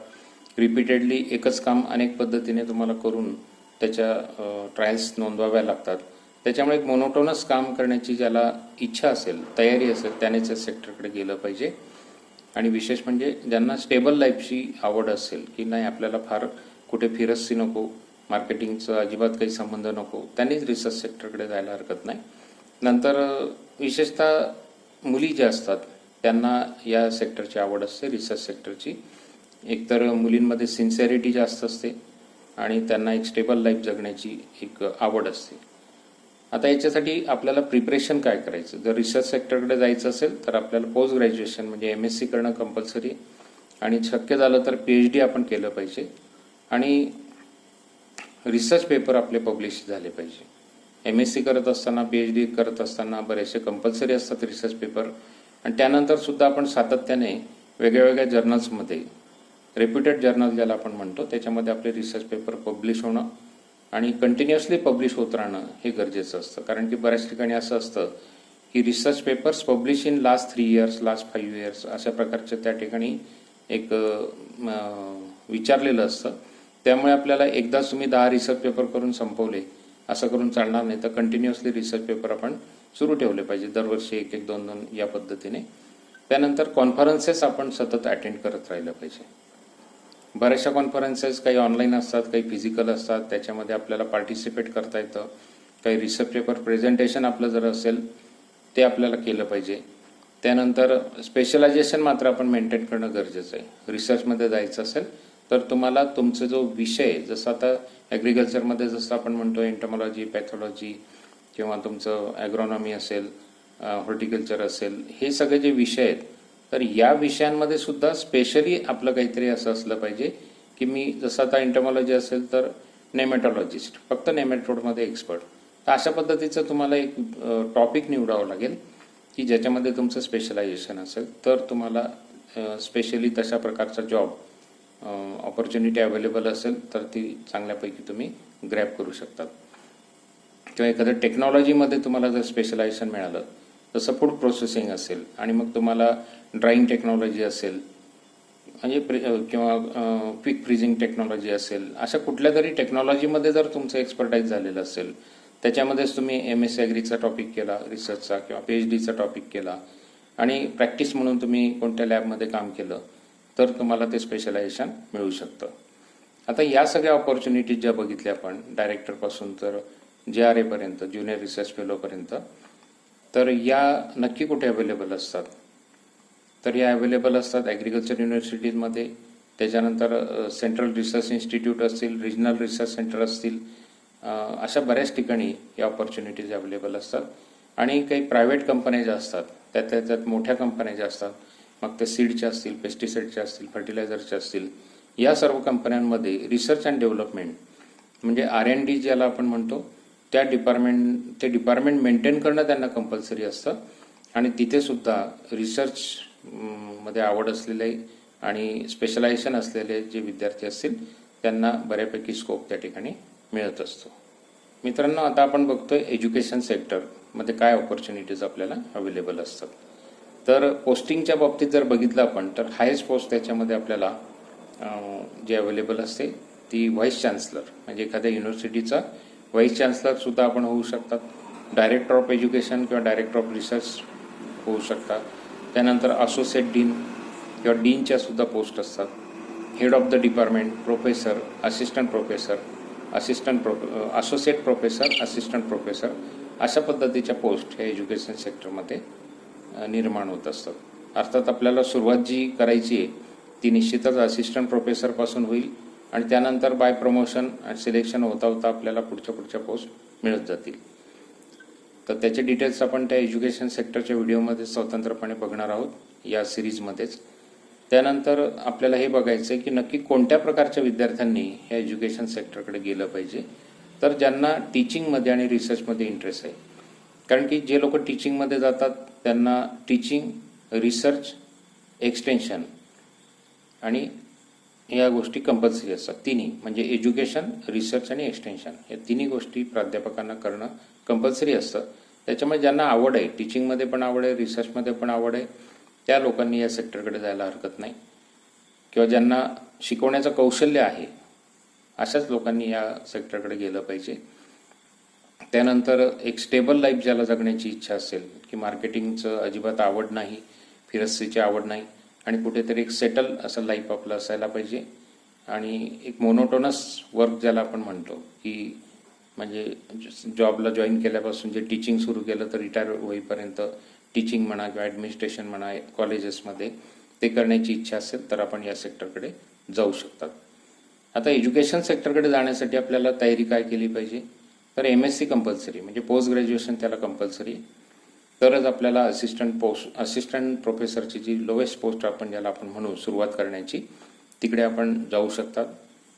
रिपीटेडली एकच काम अनेक पद्धतीने तुम्हाला करून त्याच्या ट्रायल्स नोंदवाव्या लागतात. त्याच्यामुळे एक मोनोटोनस काम करण्याची ज्याला इच्छा असेल, तयारी असेल, त्यानेच या सेक्टरकडे गेलं पाहिजे. आणि विशेष म्हणजे ज्यांना स्टेबल लाईफची आवड असेल की नाही आपल्याला फार कुठे फिरस्ती नको, मार्केटिंगचं अजिबात काही संबंध नको, त्यांनीच रिसर्च सेक्टरकडे जायला हरकत नाही. नंतर विशेषतः मुली ज्या असतात त्यांना या सेक्टरची आवड असते, रिसर्च सेक्टरची. एकतर मुलींमध्ये सिन्सिअरिटी जास्त असते आणि त्यांना एक स्टेबल लाईफ जगण्याची एक आवड असते. आता याच्यासाठी आपल्याला प्रिपरेशन काय करायचं? जर रिसर्च सेक्टरकडे जायचं असेल तर आपल्याला पोस्ट ग्रॅज्युएशन म्हणजे MSc करणं कंपल्सरी आणि शक्य झालं तर PhD आपण केलं पाहिजे आणि रिसर्च पेपर आपले पब्लिश झाले पाहिजे. MSc करत असताना, PhD करत असताना बरेचसे कंपल्सरी असतात रिसर्च पेपर आणि त्यानंतर सुद्धा आपण सातत्याने वेगळ्या जर्नल्समध्ये, रेप्युटेड जर्नल ज्याला आपण म्हणतो, त्याच्यामध्ये आपले रिसर्च पेपर पब्लिश होणं आणि कंटिन्युअसली पब्लिश होत राहणं हे गरजेचं असतं. कारण की बऱ्याच ठिकाणी असं असतं की research papers publish in last 3 years, last 5 years अशा प्रकारचं त्या ठिकाणी एक विचारलेलं असतं. त्यामुळे आपल्याला एकदाच तुम्ही 10 रिसर्च पेपर करून संपवले असं करून चालणार नाही, तर कंटिन्युअसली रिसर्च पेपर आपण सुरू ठेवले पाहिजे, दरवर्षी 1-1, 2-2 या पद्धतीने. त्यानंतर कॉन्फरन्सेस आपण सतत अटेंड करत राहिलं पाहिजे. बऱ्याचशा कॉन्फरन्सेस काही ऑनलाईन असतात, काही फिजिकल असतात, त्याच्यामध्ये आपल्याला पार्टिसिपेट करता येतं. काही रिसर्च पेपर प्रेझेंटेशन आपलं जर असेल ते आपल्याला केलं पाहिजे. त्यानंतर स्पेशलायझेशन मात्र आपण मेंटेन करणं गरजेचं आहे. रिसर्चमध्ये जायचं असेल तर तुम्हाला तुमचा जो विषय, जसं आता ॲग्रिकल्चरमध्ये जसं आपण म्हणतो एंटमॉलॉजी, पॅथॉलॉजी किंवा तुमचं ॲग्रॉनॉमी असेल, हॉर्टिकल्चर असेल, हे सगळे जे विषय आहेत, तर या विषयांमध्ये सुद्धा स्पेशली आपलं काहीतरी असं असलं पाहिजे की मी जसं आता एंटमॉलॉजी असेल तर नेमॅटॉलॉजिस्ट, फक्त नेमॅटोडमध्ये एक्सपर्ट. तर अशा पद्धतीचं तुम्हाला एक टॉपिक निवडावं लागेल की ज्याच्यामध्ये तुमचं स्पेशलायझेशन असेल, तर तुम्हाला स्पेशली तशा प्रकारचा जॉब ऑपॉर्च्युनिटी अवेलेबल असेल तर ती चांगल्यापैकी तुम्ही ग्रॅब करू शकतात. किंवा एखाद्या टेक्नॉलॉजीमध्ये तुम्हाला जर स्पेशलायझेशन मिळालं, जसं फूड प्रोसेसिंग असेल आणि मग तुम्हाला ड्राईंग टेक्नॉलॉजी असेल म्हणजे किंवा क्विक फ्रीजिंग टेक्नॉलॉजी असेल, अशा कुठल्या तरी टेक्नॉलॉजीमध्ये जर तुमचं एक्सपर्टाईज झालेलं असेल, त्याच्यामध्येच तुम्ही MSc ॲग्रीचा टॉपिक केला रिसर्चचा किंवा PhDचा टॉपिक केला आणि प्रॅक्टिस म्हणून तुम्ही कोणत्या लॅबमध्ये काम केलं, तर तुम्हाला ते स्पेशलायझेशन मिळू शकतं. आता या सगळ्या ऑपॉर्च्युनिटीज ज्या बघितल्या आपण, डायरेक्टरपासून तर JRA पर्यंत, ज्युनियर रिसर्च फेलोपर्यंत, तर या नक्की कुठे अवेलेबल असतात? तर या अवेलेबल असतात ॲग्रिकल्चर युनिव्हर्सिटीजमध्ये. त्याच्यानंतर सेंट्रल रिसर्च इन्स्टिट्यूट असतील, रिजनल रिसर्च सेंटर असतील, अशा बऱ्याच ठिकाणी या ऑपॉर्च्युनिटीज अवेलेबल असतात. आणि काही प्रायव्हेट कंपन्या ज्या असतात, त्यात मोठ्या कंपन्या ज्या असतात, मग ते सीडच्या असतील, पेस्टिसाईडच्या असतील, फर्टिलायझरच्या असतील, या सर्व कंपन्यांमध्ये रिसर्च अँड डेव्हलपमेंट म्हणजे R&D ज्याला आपण म्हणतो, ते डिपार्टमेंट मेंटेन करणं त्यांना कंपल्सरी असतं. आणि तिथे सुद्धा रिसर्च मध्ये आवड असलेले आणि स्पेशलायझेशन असलेले जे विद्यार्थी असतील त्यांना बऱ्यापैकी स्कोप त्या ठिकाणी मिळत असतो. मित्रांनो, आता आपण बघतोय एज्युकेशन सेक्टरमध्ये काय ऑपॉर्च्युनिटीज आपल्याला अवेलेबल असतात. तर पोस्टिंगच्या बाबतीत जर बघितलं आपण, तर हायेस्ट पोस्ट त्याच्यामध्ये आपल्याला जे अवेलेबल असते ती व्हाईस चान्सलर, म्हणजे एखाद्या युनिव्हर्सिटीचा व्हाईस चान्सलर सुद्धा आपण होऊ शकतात. डायरेक्टर ऑफ एज्युकेशन किंवा डायरेक्टर ऑफ रिसर्च होऊ शकतात. त्यानंतर असोसिएट डीन किंवा डीनच्या सुद्धा पोस्ट असतात. Head of the department, professor, assistant professor, associate professor, assistant professor, अशा पद्धतीच्या पोस्ट ह्या एज्युकेशन सेक्टरमध्ये निर्माण होत असतात. अर्थात आपल्याला सुरुवात जी करायची आहे ती निश्चितच असिस्टंट प्रोफेसरपासून होईल आणि त्यानंतर बाय प्रमोशन आणि सिलेक्शन होता होता आपल्याला पुढच्या पोस्ट मिळत जातील. तर त्याचे डिटेल्स आपण त्या एज्युकेशन सेक्टरच्या व्हिडिओमध्ये स्वतंत्रपणे बघणार आहोत या सिरीजमध्येच. त्यानंतर आपल्याला हे बघायचं आहे की नक्की कोणत्या प्रकारच्या विद्यार्थ्यांनी ह्या एज्युकेशन सेक्टरकडे गेलं पाहिजे. तर ज्यांना टीचिंगमध्ये आणि रिसर्चमध्ये इंटरेस्ट आहे, कारण की जे लोक टीचिंगमध्ये जातात त्यांना टीचिंग, रिसर्च, एक्सटेन्शन आणि या गोष्टी कंपल्सरी असतात. तिन्ही म्हणजे एज्युकेशन, रिसर्च आणि एक्सटेन्शन या तिन्ही गोष्टी प्राध्यापकांना करणं कंपल्सरी असतं. त्याच्यामुळे ज्यांना आवड आहे, टीचिंगमध्ये पण आवड आहे, रिसर्चमध्ये पण आवड आहे, त्या लोकांनी या सेक्टरकडे जायला हरकत नाही. किंवा ज्यांना शिकवण्याचं कौशल्य आहे अशाच लोकांनी या सेक्टरकडे गेलं पाहिजे. त्यानंतर एक स्टेबल लाईफ ज्याला जगण्याची इच्छा असेल, की मार्केटिंगचं अजिबात आवड नाही, फिरस्तीची आवड नाही, आणि कुठेतरी एक सेटल असं लाईफ आपलं असायला पाहिजे आणि एक मोनोटोनस वर्क ज्याला आपण म्हणतो की म्हणजे जॉबला जॉईन केल्यापासून जे टीचिंग सुरू केलं तर रिटायर होईपर्यंत टीचिंग म्हणा किंवा ॲडमिनिस्ट्रेशन म्हणा कॉलेजेसमध्ये ते करण्याची इच्छा असेल तर आपण या सेक्टरकडे जाऊ शकतात. आता एज्युकेशन सेक्टरकडे जाण्यासाठी आपल्याला तयारी काय केली पाहिजे तर MSc कंपल्सरी म्हणजे पोस्ट ग्रॅज्युएशन त्याला कंपल्सरी, तरच आपल्याला असिस्टंट प्रोफेसरची जी लोएस्ट पोस्ट आपण ज्याला आपण म्हणू सुरुवात करण्याची तिकडे आपण जाऊ शकतात.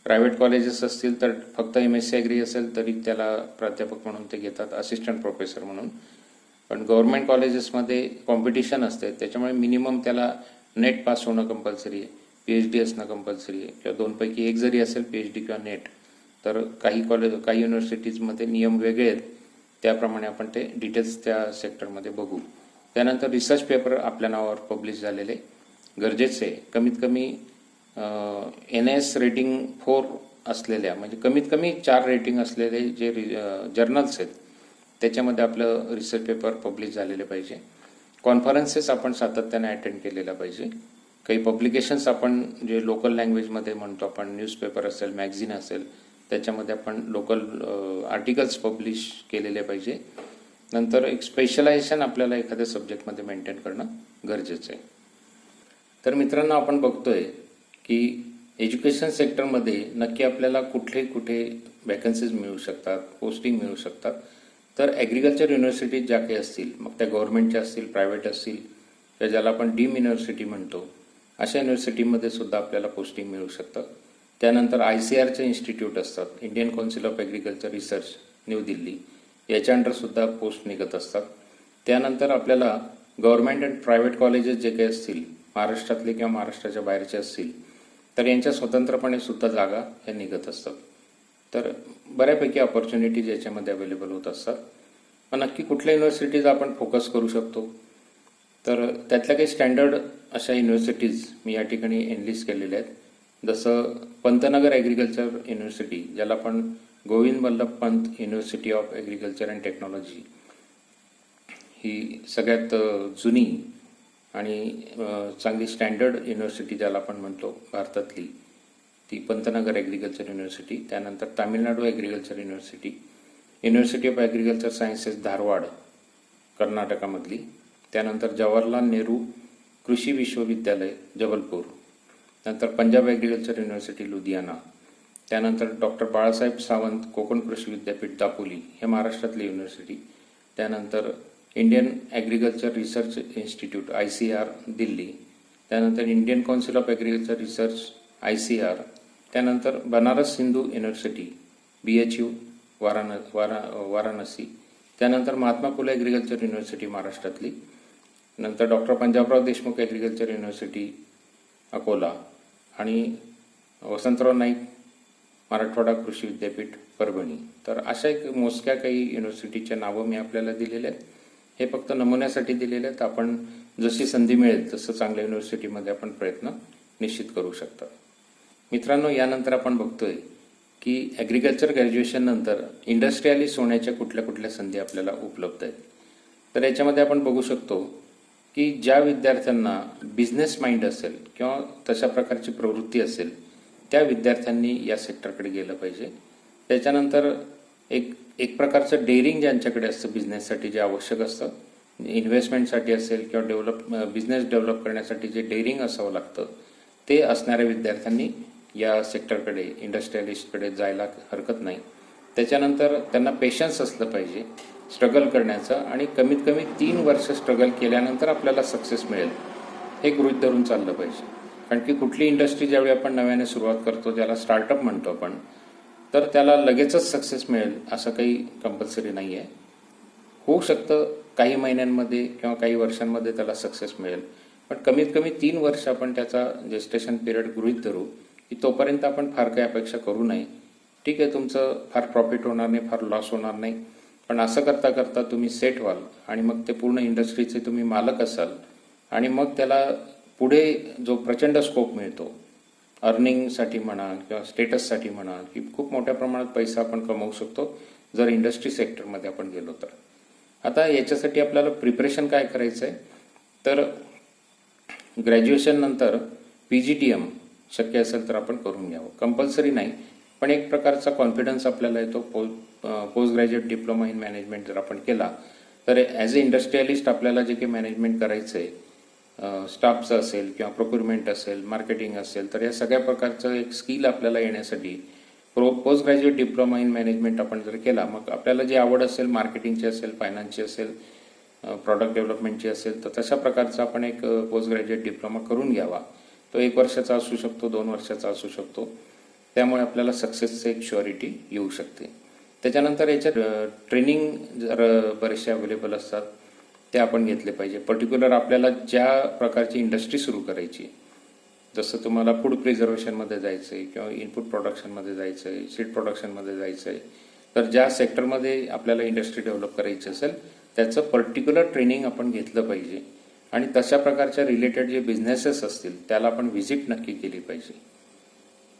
प्रायव्हेट कॉलेजेस असतील तर फक्त MSc ॲग्री असेल तरी त्याला प्राध्यापक म्हणून ते घेतात असिस्टंट प्रोफेसर म्हणून. पण गव्हर्नमेंट कॉलेजेसमध्ये कॉम्पिटिशन असते त्याच्यामुळे मिनिमम त्याला नेट पास होणं कंपल्सरी आहे, PhD असणं कंपल्सरी आहे किंवा दोनपैकी एक जरी असेल PhD किंवा नेट. तर काही युनिव्हर्सिटीजमध्ये नियम वेगळे आहेत, त्याप्रमाणे आपण ते डिटेल्स त्या सेक्टरमध्ये बघू. त्यानंतर रिसर्च पेपर आपल्या नावावर पब्लिश झालेले गरजेचे कमीत कमी NIS रेटिंग 4 असलेल्या म्हणजे कमीत कमी 4 रेटिंग असलेले जे जर्नल्स आहेत त्याच्यामध्ये आपलं रिसर्च पेपर पब्लिश झालेले पाहिजे. कॉन्फरन्सेस आपण सातत्याने अटेंड केलेला पाहिजे. काही पब्लिकेशन्स आपण जे लोकल लँग्वेजमध्ये म्हणतो आपण न्यूजपेपर असेल मॅगझिन असेल त्याच्यामध्ये आपण लोकल आर्टिकल्स पब्लिश केलेले पाहिजे. नंतर एक स्पेशलायझेशन आपल्याला एखाद्या सब्जेक्टमध्ये मेंटेन करणं गरजेचं आहे. तर मित्रांनो आपण बघतोय की एज्युकेशन सेक्टरमध्ये नक्की आपल्याला कुठे वॅकन्सीज मिळू शकतात, पोस्टिंग मिळू शकतात. तर ॲग्रिकल्चर युनिव्हर्सिटीज ज्या काही असतील मग त्या गव्हर्नमेंटच्या असतील प्रायव्हेट असतील किंवा ज्याला आपण डीम युनिव्हर्सिटी म्हणतो अशा युनिव्हर्सिटीमध्ये सुद्धा आपल्याला पोस्टिंग मिळू शकतं. त्यानंतर ICARचे इन्स्टिट्यूट असतात, Indian council of agriculture research new Delhi, याच्या अंडरसुद्धा पोस्ट निघत असतात. त्यानंतर आपल्याला गव्हर्नमेंट अँड प्रायव्हेट कॉलेजेस जे काही असतील महाराष्ट्रातले किंवा महाराष्ट्राच्या बाहेरचे असतील तर यांच्या स्वतंत्रपणे सुद्धा जागा ह्या निघत असतात. तर बऱ्यापैकी ऑपॉर्च्युनिटीज याच्यामध्ये अवेलेबल होत असतात. मग नक्की कुठल्या युनिव्हर्सिटीज आपण फोकस करू शकतो तर त्यातल्या काही स्टँडर्ड अशा युनिव्हर्सिटीज मी या ठिकाणी एनलिस्ट केलेल्या आहेत. जसं पंतनगर ॲग्रिकल्चर युनिव्हर्सिटी ज्याला आपण Govind Vallabh Pant university of agriculture and technology ही सगळ्यात जुनी आणि चांगली स्टँडर्ड युनिव्हर्सिटी ज्याला आपण म्हणतो भारतातली ती पंतनगर ॲग्रिकल्चर युनिव्हर्सिटी. त्यानंतर Tamil Nadu agriculture university, university of agriculture sciences Dharwad कर्नाटकामधली. त्यानंतर जवाहरलाल नेहरू कृषी विश्वविद्यालय जबलपूर. नंतर पंजाब ॲग्रिकल्चर युनिव्हर्सिटी लुधियाना. त्यानंतर डॉक्टर बाळासाहेब सावंत कोकण कृषी विद्यापीठ दापोली हे महाराष्ट्रातली युनिव्हर्सिटी. त्यानंतर Indian agriculture research institute ICAR Delhi. त्यानंतर Indian council of agriculture research ICAR. त्यानंतर बनारस हिंदू युनिव्हर्सिटी BHU वाराणसी. त्यानंतर महात्मा फुले ॲग्रिकल्चर युनिव्हर्सिटी महाराष्ट्रातली. नंतर doctor Panjabrao Deshmukh agriculture university Akola आणि वसंतराव नाईक मराठवाडा कृषी विद्यापीठ परभणी. तर अशा एक मोजक्या काही युनिव्हर्सिटीच्या नावं मी आपल्याला दिलेले आहेत. हे फक्त नमुन्यासाठी दिलेले आहेत. आपण जशी संधी मिळेल तसं चांगल्या युनिव्हर्सिटीमध्ये आपण प्रयत्न निश्चित करू शकता. मित्रांनो यानंतर आपण बघतोय की ॲग्रिकल्चर ग्रॅज्युएशन नंतर इंडस्ट्रियलिस्ट होण्याच्या कुठल्या संधी आपल्याला उपलब्ध आहेत. तर याच्यामध्ये आपण बघू शकतो की ज्या विद्यार्थ्यांना बिझनेस माइंड असेल किंवा तशा प्रकारची प्रवृत्ती असेल त्या विद्यार्थ्यांनी या सेक्टरकडे गेलं पाहिजे. त्याच्यानंतर एक प्रकारचं डेअरिंग ज्यांच्याकडे असतं बिझनेससाठी जे आवश्यक असतं, इन्व्हेस्टमेंटसाठी असेल किंवा बिझनेस डेव्हलप करण्यासाठी जे डेअरिंग असावं लागतं ते असणाऱ्या विद्यार्थ्यांनी या सेक्टरकडे इंडस्ट्रियलिस्टकडे जायला हरकत नाही. त्याच्यानंतर त्यांना पेशन्स असलं पाहिजे स्ट्रगल करण्याचं आणि कमीत कमी 3 वर्ष स्ट्रगल केल्यानंतर आपल्याला सक्सेस मिळेल हे गृहीत धरून चाललं पाहिजे. कारण की कुठली इंडस्ट्री ज्यावेळी आपण नव्याने सुरुवात करतो ज्याला स्टार्टअप म्हणतो आपण तर त्याला लगेचच सक्सेस मिळेल असं काही कंपल्सरी नाही आहे. होऊ शकतं काही महिन्यांमध्ये किंवा काही वर्षांमध्ये त्याला सक्सेस मिळेल, पण कमीत कमी 3 वर्ष आपण त्याचा जेस्टेशन पिरियड गृहीत धरू की तोपर्यंत आपण फार काही अपेक्षा करू नये. ठीक आहे, तुमचं फार प्रॉफिट होणार नाही, फार लॉस होणार नाही, पण असं करता करता तुम्ही सेट व्हाल आणि मग ते पूर्ण इंडस्ट्रीचे तुम्ही मालक असाल आणि मग त्याला पुढे जो प्रचंड स्कोप मिळतो अर्निंगसाठी म्हणा किंवा स्टेटससाठी म्हणा की खूप मोठ्या प्रमाणात पैसा आपण कमवू शकतो जर इंडस्ट्री सेक्टरमध्ये आपण गेलो तर. आता याच्यासाठी आपल्याला प्रिपरेशन काय करायचं आहे तर ग्रॅज्युएशन नंतर PGDM शक्य असेल तर आपण करून घ्यावं. कंपल्सरी नाही, पण एक प्रकारचा कॉन्फिडन्स आपल्याला येतो. Post graduate diploma in management जर आपण केला तर ॲज अ इंडस्ट्रियलिस्ट आपल्याला जे काही मॅनेजमेंट करायचं आहे, स्टाफचं असेल किंवा प्रोक्युरमेंट असेल, मार्केटिंग असेल, तर या सगळ्या प्रकारचं एक स्किल आपल्याला येण्यासाठी post graduate diploma in management आपण जर केला, मग आपल्याला जी आवड असेल, मार्केटिंगची असेल, फायनान्सची असेल, प्रॉडक्ट डेव्हलपमेंटची असेल, तर तशा प्रकारचा आपण एक पोस्ट ग्रॅज्युएट डिप्लोमा करून घ्यावा. तो 1 वर्षाचा असू शकतो, 2 वर्षाचा असू शकतो. त्यामुळे आपल्याला सक्सेसची एक शुअरिटी येऊ शकते. त्याच्यानंतर याच्यात ट्रेनिंग जर बरेचसे अवेलेबल असतात, ते आपण घेतले पाहिजे. पर्टिक्युलर आपल्याला ज्या प्रकारची इंडस्ट्री सुरू करायची, जसं तुम्हाला फूड प्रिझर्वेशनमध्ये जायचं आहे किंवा इनपुट प्रोडक्शनमध्ये जायचं आहे, सीड प्रोडक्शनमध्ये जायचं आहे, तर ज्या सेक्टरमध्ये आपल्याला इंडस्ट्री डेव्हलप करायची असेल त्याचं पर्टिक्युलर ट्रेनिंग आपण घेतलं पाहिजे. आणि तशा प्रकारच्या रिलेटेड जे बिझनेसेस असतील त्याला आपण व्हिजिट नक्की केली पाहिजे.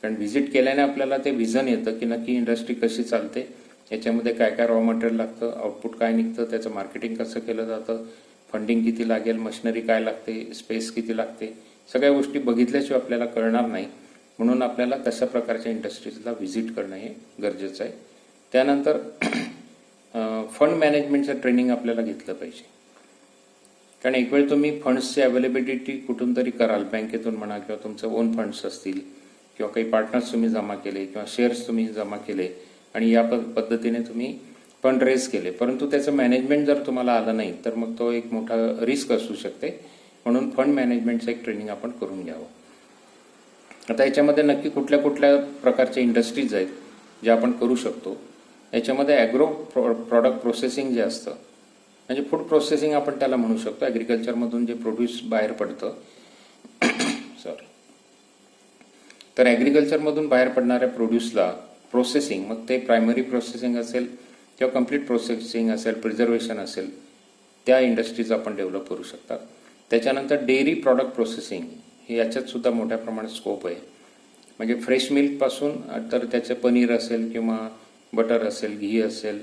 कारण व्हिजिट केल्याने आपल्याला ते व्हिजन येतं की नक्की इंडस्ट्री कशी चालते, याच्यामध्ये काय काय रॉ मटेरियल लागतं, आउटपुट काय निघतं, त्याचं मार्केटिंग कसं केलं जातं, फंडिंग किती लागेल, मशिनरी काय लागते, स्पेस किती लागते, सगळ्या गोष्टी बघितल्याशिवाय आपल्याला कळणार नाही. म्हणून आपल्याला तशा प्रकारच्या इंडस्ट्रीजला व्हिजिट करणं हे गरजेचं आहे. त्यानंतर फंड मॅनेजमेंटचं ट्रेनिंग आपल्याला घेतलं पाहिजे. कारण एक वेळ तुम्ही फंड्सची अवेलेबिलिटी कुठून तरी कराल, बँकेतून म्हणा किंवा तुमचं ओन फंड्स असतील किंवा काही पार्टनर्स तुम्ही जमा केले किंवा शेअर्स तुम्ही जमा केले आणि या पद्धतीने तुम्ही फंड रेज केले, परंतु त्याचं मॅनेजमेंट जर तुम्हाला आलं नाही तर मग तो एक मोठा रिस्क असू शकते. म्हणून फंड मॅनेजमेंटचं एक ट्रेनिंग आपण करून घ्यावं. आता याच्यामध्ये नक्की कुठल्या कुठल्या प्रकारच्या इंडस्ट्रीज आहेत ज्या आपण करू शकतो. याच्यामध्ये ॲग्रो प्रॉडक्ट प्रोसेसिंग जे असतं, म्हणजे फूड प्रोसेसिंग आपण त्याला म्हणू शकतो. ॲग्रिकल्चरमधून जे प्रोड्यूस बाहेर पडतं सॉरी तर ॲग्रिकल्चरमधून बाहेर पडणाऱ्या प्रोड्यूसला प्रोसेसिंग, मग ते प्रायमरी प्रोसेसिंग असेल किंवा कम्प्लीट प्रोसेसिंग असेल, प्रिझर्वेशन असेल, त्या इंडस्ट्रीज आपण डेव्हलप करू शकतात. त्याच्यानंतर डेअरी प्रॉडक्ट प्रोसेसिंग हे याच्यात सुद्धा मोठ्या प्रमाणात स्कोप आहे. म्हणजे फ्रेश मिल्कपासून तर त्याचे पनीर असेल किंवा बटर असेल, घी असेल,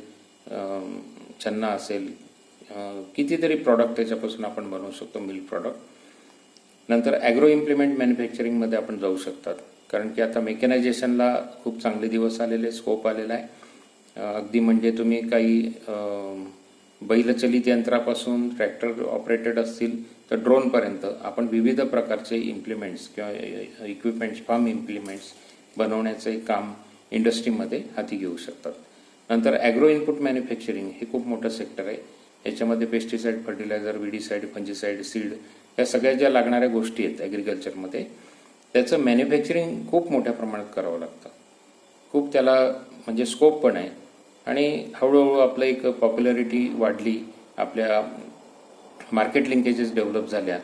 छन्ना असेल, कितीतरी प्रॉडक्ट त्याच्यापासून आपण बनवू शकतो, मिल्क प्रॉडक्ट. नंतर ॲग्रो इम्प्लिमेंट मॅन्युफॅक्चरिंगमध्ये आपण जाऊ शकतात. कारण की आता मेकॅनायझेशनला खूप चांगले दिवस आलेले, स्कोप आलेला आहे. अगदी म्हणजे तुम्ही काही बैलचलित यंत्रापासून ट्रॅक्टर ऑपरेटेड असतील तर ड्रोनपर्यंत आपण विविध प्रकारचे इम्प्लिमेंट्स किंवा इक्विपमेंट्स, फार्म इम्प्लिमेंट्स बनवण्याचं एक काम इंडस्ट्रीमध्ये हाती घेऊ शकतात. नंतर ॲग्रो इनपुट मॅन्युफॅक्चरिंग हे खूप मोठं सेक्टर आहे. याच्यामध्ये पेस्टिसाईड, फर्टिलायझर, विडीसाईड, फंजिसाईड, सीड या सगळ्या ज्या लागणाऱ्या गोष्टी आहेत ॲग्रिकल्चरमध्ये, त्याचं मॅन्युफॅक्चरिंग खूप मोठ्या प्रमाणात करावं लागतं. खूप त्याला म्हणजे स्कोप पण आहे. आणि हळूहळू आपलं एक पॉप्युलॅरिटी वाढली, आपल्या मार्केट लिंकेजेस डेव्हलप झाल्या,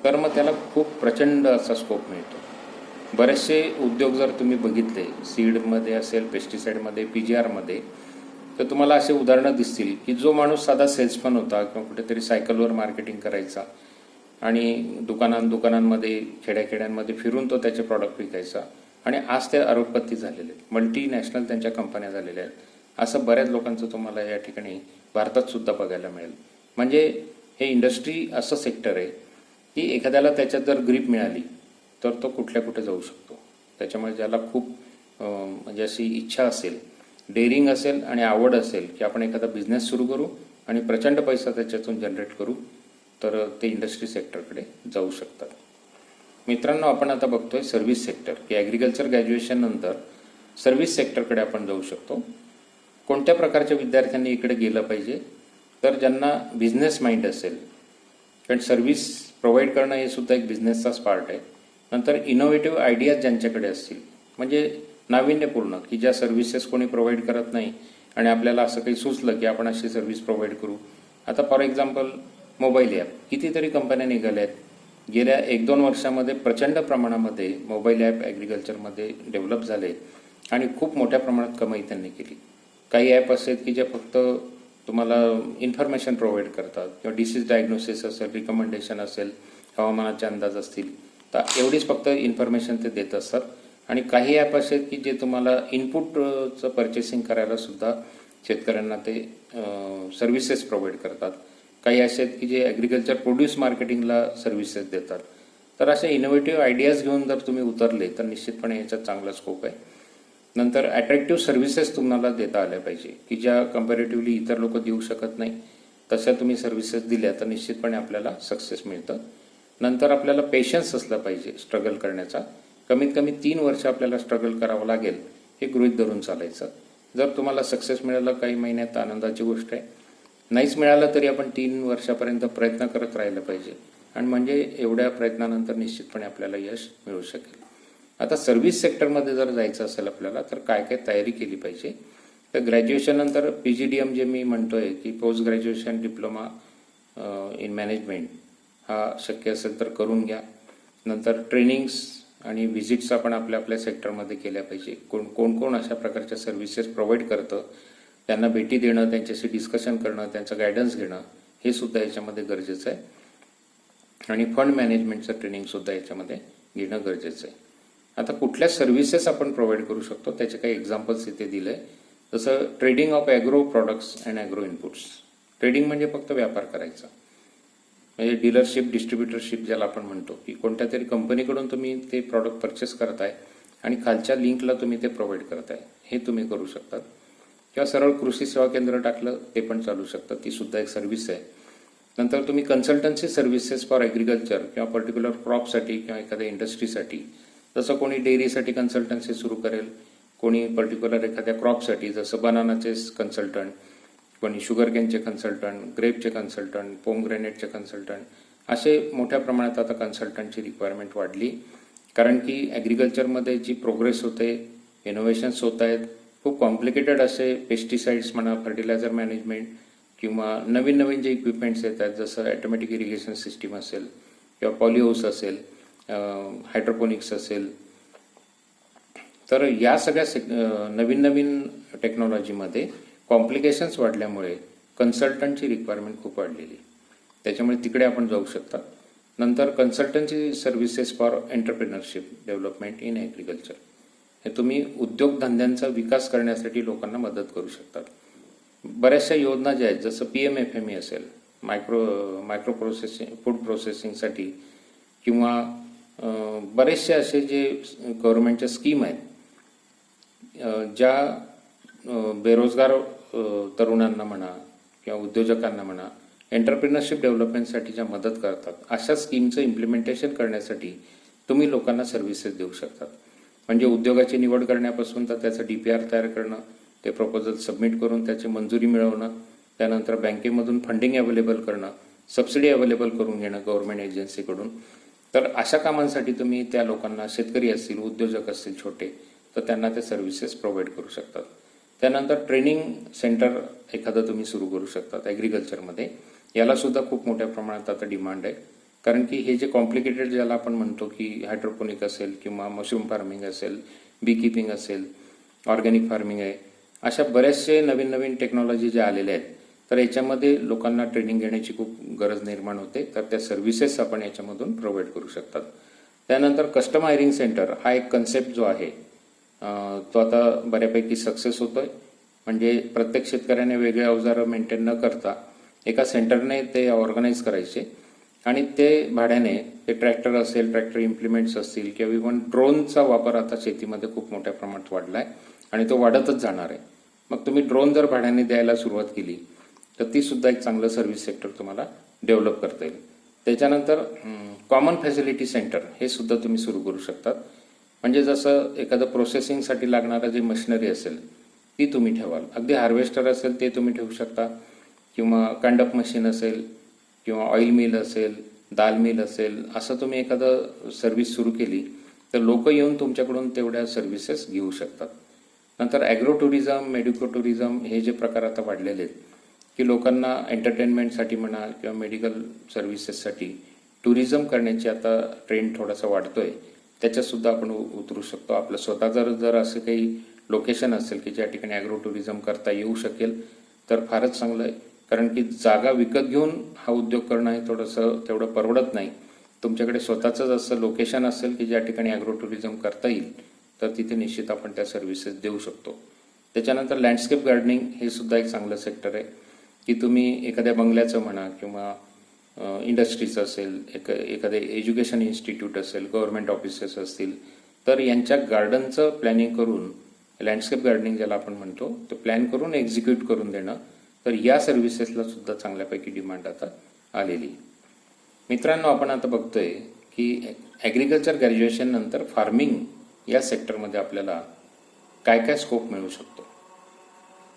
तर मग त्याला खूप प्रचंड असा स्कोप मिळतो. बरेचसे उद्योग जर तुम्ही बघितले, सीडमध्ये असेल, पेस्टिसाईडमध्ये, PGRमध्ये, तर तुम्हाला असे उदाहरणं दिसतील की जो माणूस साधा सेल्समन होता किंवा कुठेतरी सायकलवर मार्केटिंग करायचा आणि दुकानांमध्ये, खेड्याखेड्यांमध्ये फिरून तो त्याचे प्रॉडक्ट विकायचा आणि आज ते अरबपती झालेले आहेत, मल्टीनॅशनल त्यांच्या कंपन्या झालेल्या आहेत. असं बऱ्याच लोकांचं तुम्हाला या ठिकाणी भारतात सुद्धा बघायला मिळेल. म्हणजे हे इंडस्ट्री असं सेक्टर आहे की एखाद्याला त्याच्यात जर ग्रीप मिळाली तर तो कुठल्या कुठे जाऊ शकतो. त्याच्यामुळे ज्याला खूप म्हणजे अशी इच्छा असेल, डेअरिंग असेल आणि आवड असेल की आपण एखादा बिझनेस सुरू करू आणि प्रचंड पैसा त्याच्यातून जनरेट करू, तर ते इंडस्ट्री सेक्टरकडे जाऊ शकतात. मित्रांनो, आपण आता बघतोय सर्व्हिस सेक्टर, की ॲग्रिकल्चर ग्रॅज्युएशन नंतर सर्व्हिस सेक्टरकडे आपण जाऊ शकतो. कोणत्या प्रकारच्या विद्यार्थ्यांनी इकडे गेलं पाहिजे, तर ज्यांना बिझनेस माइंड असेल, कारण सर्व्हिस प्रोव्हाइड करणं हे सुद्धा एक बिझनेसचाच पार्ट आहे. नंतर इनोव्हेटिव्ह आयडियाज ज्यांच्याकडे असतील, म्हणजे नाविन्यपूर्ण, की ज्या सर्व्हिसेस कोणी प्रोव्हाइड करत नाही आणि आपल्याला असं काही सुचलं की आपण अशी सर्व्हिस प्रोव्हाइड करू. आता फॉर एक्झाम्पल मोबाईल ॲप, कितीतरी कंपन्या निघाल्या आहेत. गेल्या 1-2 वर्षामध्ये प्रचंड प्रमाणामध्ये मोबाईल ॲप ॲग्रिकल्चरमध्ये डेव्हलप झाले आणि खूप मोठ्या प्रमाणात कमाई त्यांनी केली. काही ॲप असे आहेत की जे फक्त तुम्हाला इन्फॉर्मेशन प्रोव्हाइड करतात किंवा डिसीज डायग्नोसिस असेल, रिकमेंडेशन असेल, हवामानाचे अंदाज असतील, तर एवढीच फक्त इन्फॉर्मेशन ते देत असतात. आणि काही ॲप असे आहेत की जे तुम्हाला इनपुटचं परचेसिंग करायला सुद्धा शेतकऱ्यांना ते सर्व्हिसेस प्रोव्हाइड करतात. काही असे आहेत की जे ॲग्रिकल्चर प्रोड्यूस मार्केटिंगला सर्व्हिसेस देतात. तर अशा इनोव्हेटिव्ह आयडियाज घेऊन जर तुम्ही उतरले तर निश्चितपणे याच्यात चांगला स्कोप आहे. नंतर अट्रॅक्टिव्ह सर्व्हिसेस तुम्हाला देता आल्या पाहिजे की ज्या कम्पॅरेटिव्हली इतर लोक देऊ शकत नाही, तशा तुम्ही सर्व्हिसेस दिल्या तर निश्चितपणे आपल्याला सक्सेस मिळतं. नंतर आपल्याला पेशन्स असला पाहिजे स्ट्रगल करण्याचा. कमीत कमी 3 वर्ष आपल्याला स्ट्रगल करावं लागेल हे गृहीत धरून चालायचं. जर तुम्हाला सक्सेस मिळालं काही महिन्यात आनंदाची गोष्ट आहे, नाहीच मिळालं तरी आपण 3 वर्षापर्यंत प्रयत्न करत राहिलं पाहिजे आणि म्हणजे एवढ्या प्रयत्नानंतर निश्चितपणे आपल्याला यश मिळू शकेल. आता सर्व्हिस सेक्टरमध्ये जर जायचं असेल आपल्याला तर काय काय तयारी केली पाहिजे. तर ग्रॅज्युएशन नंतर PGDM जे मी म्हणतोय की post graduation diploma in management हा शक्य असेल तर करून घ्या. नंतर ट्रेनिंग्स आणि व्हिजिट्स आपण आपल्या आपल्या सेक्टरमध्ये केल्या पाहिजे. कोण कोण अशा प्रकारच्या सर्व्हिसेस प्रोव्हाइड करतं त्यांना भेटी देणं, त्यांच्याशी डिस्कशन करणं, त्यांचं गायडन्स घेणं हे सुद्धा याच्यामध्ये गरजेचं आहे. आणि फंड मॅनेजमेंटचं ट्रेनिंगसुद्धा याच्यामध्ये घेणं गरजेचं आहे. आता कुठल्या सर्व्हिसेस आपण प्रोव्हाइड करू शकतो त्याचे काही एक्झाम्पल्स इथे दिले. जसं trading of agro products and agro inputs. Trading म्हणजे फक्त व्यापार करायचा, म्हणजे डीलरशिप डिस्ट्रीब्युटरशिप ज्याला आपण म्हणतो की कोणत्या तरी कंपनीकडून तुम्ही ते प्रॉडक्ट परचेस करताय आणि खालच्या लिंकला तुम्ही ते प्रोव्हाइड करताय, हे तुम्ही करू शकतात. किंवा सरळ कृषी सेवा केंद्र टाकलं ते पण चालू शकतं, ती सुद्धा एक सर्व्हिस आहे. नंतर तुम्ही कन्सल्टन्सी सर्व्हिसेस फॉर ॲग्रिकल्चर किंवा पर्टिक्युलर क्रॉपसाठी किंवा एखाद्या इंडस्ट्रीसाठी, जसं कोणी डेअरीसाठी कन्सल्टन्सी सुरू करेल, कोणी पर्टिक्युलर एखाद्या क्रॉपसाठी जसं बनानाचे कन्सल्टंट, कोणी शुगरकेनचे कन्सल्टंट, ग्रेपचे कन्सल्टंट, पोमग्रेनेटचे कन्सल्टंट, असे मोठ्या प्रमाणात आता कन्सल्टंटची रिक्वायरमेंट वाढली. कारण की ॲग्रिकल्चरमध्ये जी प्रोग्रेस होते, इनोव्हेशन्स होत आहेत, खूप कॉम्प्लिकेटेड असे पेस्टिसाइड्स म्हणा, फर्टिलायझर मॅनेजमेंट किंवा नवीन नवीन जे इक्विपमेंट्स येत आहेत जसं ॲटोमॅटिक इरिगेशन सिस्टीम असेल किंवा पॉलिहाऊस असेल, हायड्रोपोनिक्स असेल, तर या सगळ्या नवीन नवीन टेक्नॉलॉजीमध्ये कॉम्प्लिकेशन्स वाढल्यामुळे कन्सल्टंटची रिक्वायरमेंट खूप वाढलेली, त्याच्यामुळे तिकडे आपण जाऊ शकता. नंतर consultancy services for entrepreneurship development in agriculture, हे तुम्ही उद्योगधंद्यांचा विकास करण्यासाठी लोकांना मदत करू शकतात. बऱ्याचशा योजना ज्या आहेत जसं PMFME असेल, मायक्रो प्रोसेसिंग फूड प्रोसेसिंगसाठी, किंवा बरेचसे असे जे गव्हर्नमेंटच्या स्कीम आहेत ज्या बेरोजगार तरुणांना म्हणा किंवा उद्योजकांना म्हणा एंटरप्रिनरशिप डेव्हलपमेंटसाठी ज्या मदत करतात, अशा स्कीमचं इम्प्लिमेंटेशन करण्यासाठी तुम्ही लोकांना सर्व्हिसेस देऊ शकतात. म्हणजे उद्योगाची निवड करण्यापासून तर त्याचं DPR तयार करणं, ते प्रपोजल सबमिट करून त्याची मंजुरी मिळवणं, त्यानंतर बँकेमधून फंडिंग अवेलेबल करणं, सबसिडी अवेलेबल करून घेणं गव्हर्नमेंट एजन्सीकडून. तर अशा कामांसाठी तुम्ही त्या लोकांना, शेतकरी असतील, उद्योजक असतील छोटे, तर त्यांना ते सर्व्हिसेस प्रोव्हाइड करू शकतात. त्यानंतर ट्रेनिंग सेंटर एखादं तुम्ही सुरू करू शकतात ॲग्रिकल्चरमध्ये. याला सुद्धा खूप मोठ्या प्रमाणात आता डिमांड आहे. कारण की हे जे कॉम्प्लिकेटेड ज्याला आपण म्हणतो की हायड्रोपोनिक असेल किंवा मशरूम फार्मिंग असेल, बी किपिंग असेल, ऑर्गॅनिक फार्मिंग आहे, अशा बरेचसे नवीन नवीन टेक्नॉलॉजी ज्या आलेल्या आहेत, तर याच्यामध्ये लोकांना ट्रेनिंग घेण्याची खूप गरज निर्माण होते. तर त्या सर्व्हिसेस आपण याच्यामधून प्रोव्हाइड करू शकतात. त्यानंतर कस्टम हायरिंग सेंटर हा एक कन्सेप्ट जो आहे तो आता बऱ्यापैकी सक्सेस होतोय. म्हणजे प्रत्येक शेतकऱ्याने वेगळे अवजारं मेंटेन न करता एका सेंटरने ते ऑर्गनाईज करायचे आणि ते भाड्याने, ते ट्रॅक्टर असेल, ट्रॅक्टर इम्प्लिमेंट्स असतील किंवा इव्हन ड्रोनचा वापर आता शेतीमध्ये खूप मोठ्या प्रमाणात वाढला आहे आणि तो वाढतच जाणार आहे. मग तुम्ही ड्रोन जर भाड्याने द्यायला सुरुवात केली तर ती सुद्धा एक चांगलं सर्व्हिस सेक्टर तुम्हाला डेव्हलप करता येईल. त्याच्यानंतर कॉमन फॅसिलिटी सेंटर हे सुद्धा तुम्ही सुरू करू शकतात. म्हणजे जसं एखादं प्रोसेसिंगसाठी लागणारं जे मशिनरी असेल ती तुम्ही ठेवाल. अगदी हार्वेस्टर असेल ते तुम्ही ठेवू शकता, किंवा कांडप मशीन असेल, किंवा ऑइल मिल असेल, दाल मिल असेल, असं तुम्ही एखादं सर्व्हिस सुरू केली तर लोक येऊन तुमच्याकडून तेवढ्या सर्व्हिसेस घेऊ शकतात. नंतर ॲग्रो टुरिझम, मेडिको टुरिझम हे जे प्रकार आता वाढलेले आहेत की लोकांना एंटरटेनमेंटसाठी म्हणा किंवा मेडिकल सर्व्हिसेससाठी टुरिझम करण्याची आता ट्रेंड थोडासा वाढतोय, त्याच्यातसुद्धा आपण उतरू शकतो. आपलं स्वतः जर असं काही लोकेशन असेल की ज्या ठिकाणी ॲग्रो टुरिझम करता येऊ शकेल तर फारच चांगलं आहे. कारण की जागा विकत घेऊन हा उद्योग करणं हे तेवढं परवडत नाही. तुमच्याकडे स्वतःचंच असं लोकेशन असेल की ज्या ठिकाणी ॲग्रो टुरिझम करता येईल तर तिथे निश्चित आपण त्या सर्व्हिसेस देऊ शकतो. त्याच्यानंतर लँडस्केप गार्डनिंग हे सुद्धा एक चांगलं सेक्टर आहे की तुम्ही एखाद्या बंगल्याचं म्हणा किंवा इंडस्ट्रीज असेल, एखादे एज्युकेशन इन्स्टिट्यूट असेल, गव्हर्नमेंट ऑफिसेस असतील, तर यांच्या गार्डनचं प्लॅनिंग करून, लँडस्केप गार्डनिंग ज्याला आपण म्हणतो, ते प्लॅन करून एक्झिक्यूट करून देणं, तर या सर्व्हिसेसला सुद्धा चांगल्यापैकी डिमांड आता आलेली. मित्रांनो, आपण आता बघतोय की ॲग्रिकल्चर ग्रॅज्युएशन नंतर फार्मिंग या सेक्टरमध्ये आपल्याला काय काय स्कोप मिळू शकतो.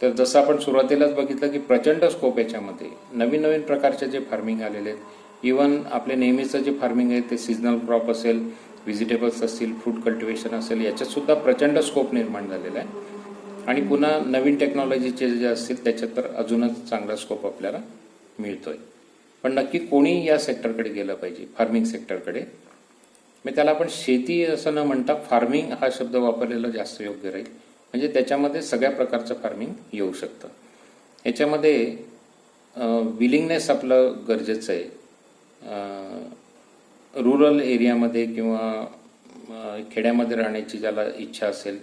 तर जसं आपण सुरुवातीलाच बघितलं की प्रचंड स्कोप याच्यामध्ये, नवीन नवीन प्रकारचे जे फार्मिंग आलेले आहेत. इवन आपले नेहमीचं जे फार्मिंग आहे ते सीझनल क्रॉप असेल, व्हेजिटेबल्स असतील, फ्रूट कल्टिवेशन असेल, याच्यात सुद्धा प्रचंड स्कोप निर्माण झालेला आहे. आणि पुन्हा नवीन टेक्नॉलॉजीचे जे असतील त्याच्यात तर अजूनच चांगला स्कोप आपल्याला मिळतोय. पण नक्की कोणी या सेक्टरकडे गेलं पाहिजे, फार्मिंग सेक्टरकडे? मग त्याला आपण शेती असं न म्हणता फार्मिंग हा शब्द वापरलेला जास्त योग्य राहील. म्हणजे त्याच्यामध्ये सगळ्या प्रकारचं फार्मिंग येऊ शकतं. याच्यामध्ये विलिंगनेस आपलं गरजेचं आहे. रुरल एरियामध्ये किंवा खेड्यामध्ये राहण्याची ज्याला इच्छा असेल,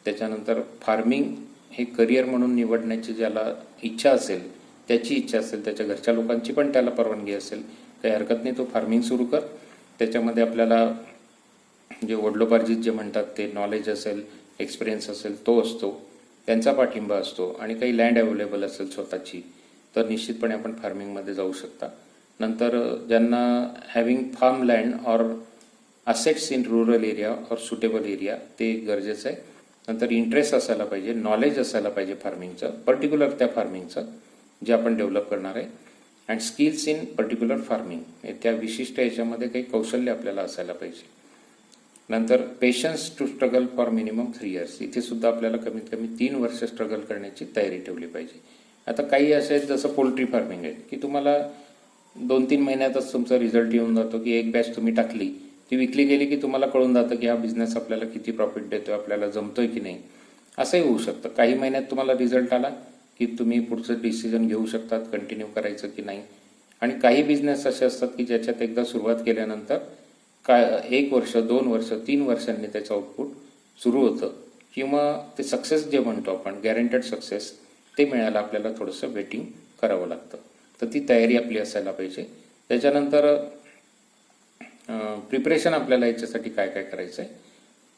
त्याच्यानंतर फार्मिंग हे करिअर म्हणून निवडण्याची ज्याला इच्छा असेल, त्याची इच्छा असेल, त्याच्या घरच्या लोकांची पण त्याला परवानगी असेल, काही हरकत नाही, तो फार्मिंग सुरू कर. त्याच्यामध्ये आपल्याला जे वडिलोपार्जित जे म्हणतात ते नॉलेज असेल, एक्सपिरियन्स असेल, तो असतो, त्यांचा पाठिंबा असतो, आणि काही लँड अवेलेबल असेल स्वतःची, तर निश्चितपणे आपण फार्मिंगमध्ये जाऊ शकता. नंतर ज्यांना having farm land or assets in rural area or suitable area, ते गरजेचं आहे. नंतर इंटरेस्ट असायला पाहिजे, नॉलेज असायला पाहिजे फार्मिंगचं, पर्टिक्युलर त्या फार्मिंगचं जे आपण डेव्हलप करणार आहे. And skills in particular farming, त्या विशिष्ट याच्यामध्ये काही कौशल्य आपल्याला असायला पाहिजे. नंतर patience to struggle for minimum 3 years, इथे सुद्धा आपल्याला कमीत कमी 3 वर्ष स्ट्रगल करण्याची तयारी ठेवली पाहिजे. आता काही असे आहेत जसं पोल्ट्री फार्मिंग आहे की तुम्हाला 2-3 महिन्यातच तुमचा रिझल्ट येऊन जातो, की एक बॅच तुम्ही टाकली, ती विकली गेली की तुम्हाला कळून जातं की हा बिझनेस आपल्याला किती प्रॉफिट देतोय, आपल्याला जमतोय की नाही. असंही होऊ शकतं. काही महिन्यात तुम्हाला रिझल्ट आला की तुम्ही पुढचं डिसिजन घेऊ शकतात, कंटिन्यू करायचं की नाही. आणि काही बिझनेस असे असतात की ज्याच्यात एकदा सुरुवात केल्यानंतर 1 वर्ष, 2 वर्ष, 3 वर्षांनी त्याचं आउटपुट सुरू होतं, किंवा ते सक्सेस जे म्हणतो आपण, गॅरंटेड सक्सेस, ते मिळायला आपल्याला थोडंसं वेटिंग करावं लागतं. तर ती तयारी आपली असायला पाहिजे. त्याच्यानंतर प्रिपरेशन आपल्याला याच्यासाठी काय काय करायचं आहे,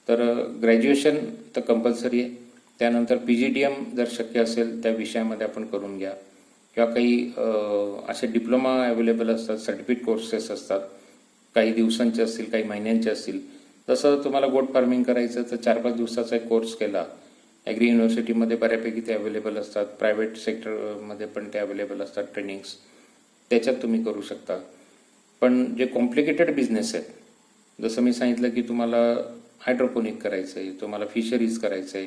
तर ग्रॅज्युएशन तर कंपल्सरी आहे. त्यानंतर PGDM जर शक्य असेल त्या विषयामध्ये आपण करून घ्या, किंवा काही असे डिप्लोमा अवेलेबल असतात, सर्टिफिकेट कोर्सेस असतात, काही दिवसांचे असतील, काही महिन्यांचे असतील. तसं तुम्हाला गोट फार्मिंग करायचं तर 4-5 दिवसाचा एक कोर्स केला, ॲग्री युनिव्हर्सिटीमध्ये बऱ्यापैकी ते अवेलेबल असतात, प्रायव्हेट सेक्टरमध्ये पण ते अवेलेबल असतात ट्रेनिंग्स, त्याच्यात तुम्ही करू शकता. पण जे कॉम्प्लिकेटेड बिझनेस आहेत, जसं मी सांगितलं की तुम्हाला हायड्रोपोनिक करायचं आहे, तुम्हाला फिशरीज करायचं आहे,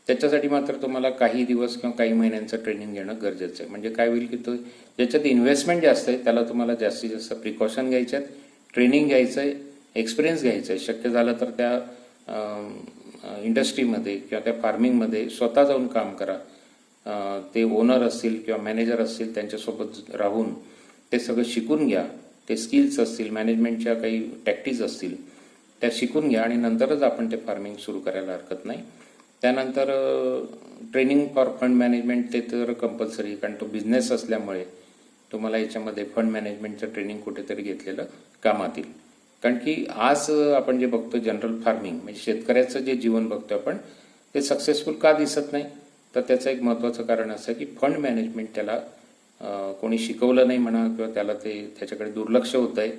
त्याच्यासाठी मात्र तुम्हाला काही दिवस किंवा काही महिन्यांचं ट्रेनिंग घेणं गरजेचं आहे. म्हणजे काय होईल की तो ज्याच्यात इन्व्हेस्टमेंट जास्त आहे त्याला तुम्हाला जास्तीत जास्त प्रिकॉशन घ्यायचे आहेत, ट्रेनिंग घ्यायचं आहे, एक्सपिरियन्स घ्यायचं आहे. शक्य झालं तर त्या इंडस्ट्रीमध्ये किंवा त्या फार्मिंगमध्ये स्वतः जाऊन काम करा. ते ओनर असतील किंवा मॅनेजर असतील त्यांच्यासोबत राहून ते सगळं शिकून घ्या. ते स्किल्स असतील, मॅनेजमेंटच्या काही टॅक्टिक्स असतील, त्या शिकून घ्या, आणि नंतरच आपण ते फार्मिंग सुरू करायला हरकत नाही. त्यानंतर ट्रेनिंग फॉर फंड मॅनेजमेंट ते तर कंपल्सरी, कारण तो बिझनेस असल्यामुळे तुम्हाला याच्यामध्ये फंड मॅनेजमेंटचं ट्रेनिंग कुठेतरी घेतलेलं कामात येईल. कारण की आज आपण जे बघतो जनरल फार्मिंग, म्हणजे शेतकऱ्याचं जे जीवन बघतो आपण, ते सक्सेसफुल का दिसत नाही, तर त्याचं एक महत्त्वाचं कारण असं की फंड मॅनेजमेंट त्याला कोणी शिकवलं नाही म्हणा, किंवा त्याला त्याच्याकडे दुर्लक्ष होतं आहे.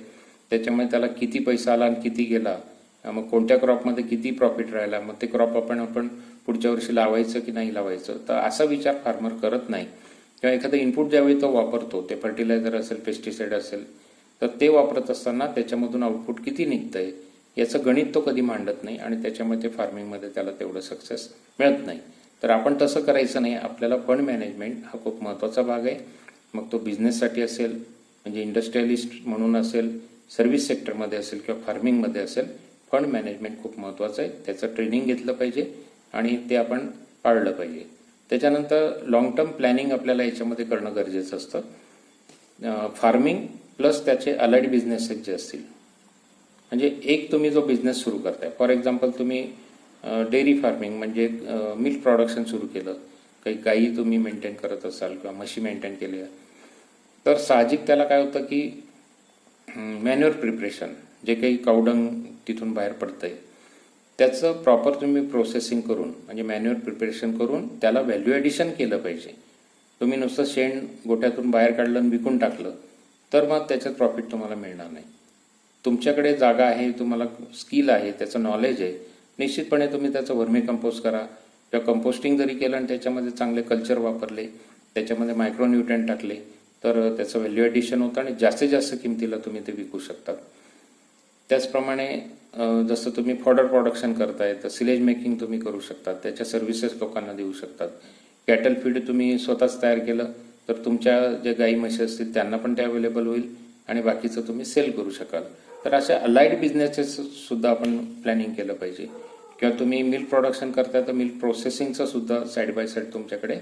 त्याच्यामुळे त्याला किती पैसा आला आणि किती गेला, मग कोणत्या क्रॉपमध्ये किती प्रॉफिट राहिला, मग ते क्रॉप आपण पुढच्या वर्षी लावायचं की नाही लावायचं, तर असा विचार फार्मर करत नाही. किंवा एखादं इनपुट ज्यावेळी तो वापरतो, ते फर्टिलायझर असेल, पेस्टिसाइड असेल, तर ते वापरत असताना त्याच्यामधून आउटपुट किती निघतंय याचं गणित तो कधी मांडत नाही, आणि त्याच्यामुळे ते फार्मिंगमध्ये त्याला तेवढं सक्सेस मिळत नाही. तर आपण तसं करायचं नाही. आपल्याला फंड मॅनेजमेंट हा खूप महत्त्वाचा भाग आहे. मग तो बिझनेससाठी असेल, म्हणजे इंडस्ट्रियलिस्ट म्हणून असेल, सर्व्हिस सेक्टरमध्ये असेल किंवा फार्मिंगमध्ये असेल, फंड मॅनेजमेंट खूप महत्त्वाचं आहे. त्याचं ट्रेनिंग घेतलं पाहिजे आणि ते आपण पाळलं पाहिजे. त्याच्यानंतर लॉंग टर्म प्लॅनिंग आपल्याला याच्यामध्ये करणं गरजेचं असतं. फार्मिंग प्लस त्याचे अलाइड बिझनेसेस जे असतील, म्हणजे एक तुम्ही जो बिझनेस सुरू करताय, फॉर एक्झाम्पल तुम्ही डेअरी फार्मिंग म्हणजे मिल्क प्रोडक्शन सुरू केलं, काही गायी तुम्ही मेंटेन करत असाल किंवा म्हशी मेंटेन केल्या, तर साहजिक त्याला काय होतं की मॅन्युअर प्रिपरेशन, जे काही कावडंग तिथून बाहेर पडतंय त्याचं प्रॉपर तुम्ही प्रोसेसिंग करून, म्हणजे मॅन्युअर प्रिपरेशन करून त्याला व्हॅल्यू ॲडिशन केलं पाहिजे. तुम्ही नुसतं शेण गोट्यातून बाहेर काढलं आणि विकून टाकलं तर मग त्याच्यात प्रॉफिट तुम्हाला मिळणार नाही. तुमच्याकडे जागा आहे, तुम्हाला स्किल आहे, त्याचं नॉलेज आहे, निश्चितपणे तुम्ही त्याचं वर्मी कंपोस्ट करा किंवा कंपोस्टिंग जरी केलं आणि त्याच्यामध्ये चांगले कल्चर वापरले, त्याच्यामध्ये मायक्रोन्यूट्रंट टाकले तर त्याचं व्हॅल्यू ॲडिशन होतं आणि जास्तीत जास्त किमतीला तुम्ही ते विकू शकतात. त्याचप्रमाणे जसं तुम्ही फॉडर प्रोडक्शन करताय तर सिलेज मेकिंग तुम्ही करू शकतात, त्याच्या सर्व्हिसेस लोकांना देऊ शकतात. कॅटल फीड तुम्ही स्वतःच तयार केलं तर तुमच्या जे गाई म्हशी असतील त्यांना पण ते अवेलेबल होईल आणि बाकीचं तुम्ही सेल करू शकाल. तर अशा अलाइड बिझनेसेस सुद्धा आपण प्लॅनिंग केलं पाहिजे. किंवा तुम्ही मिल्क प्रोडक्शन करताय तर मिल्क प्रोसेसिंगचं सुद्धा साईड बाय साईड तुमच्याकडे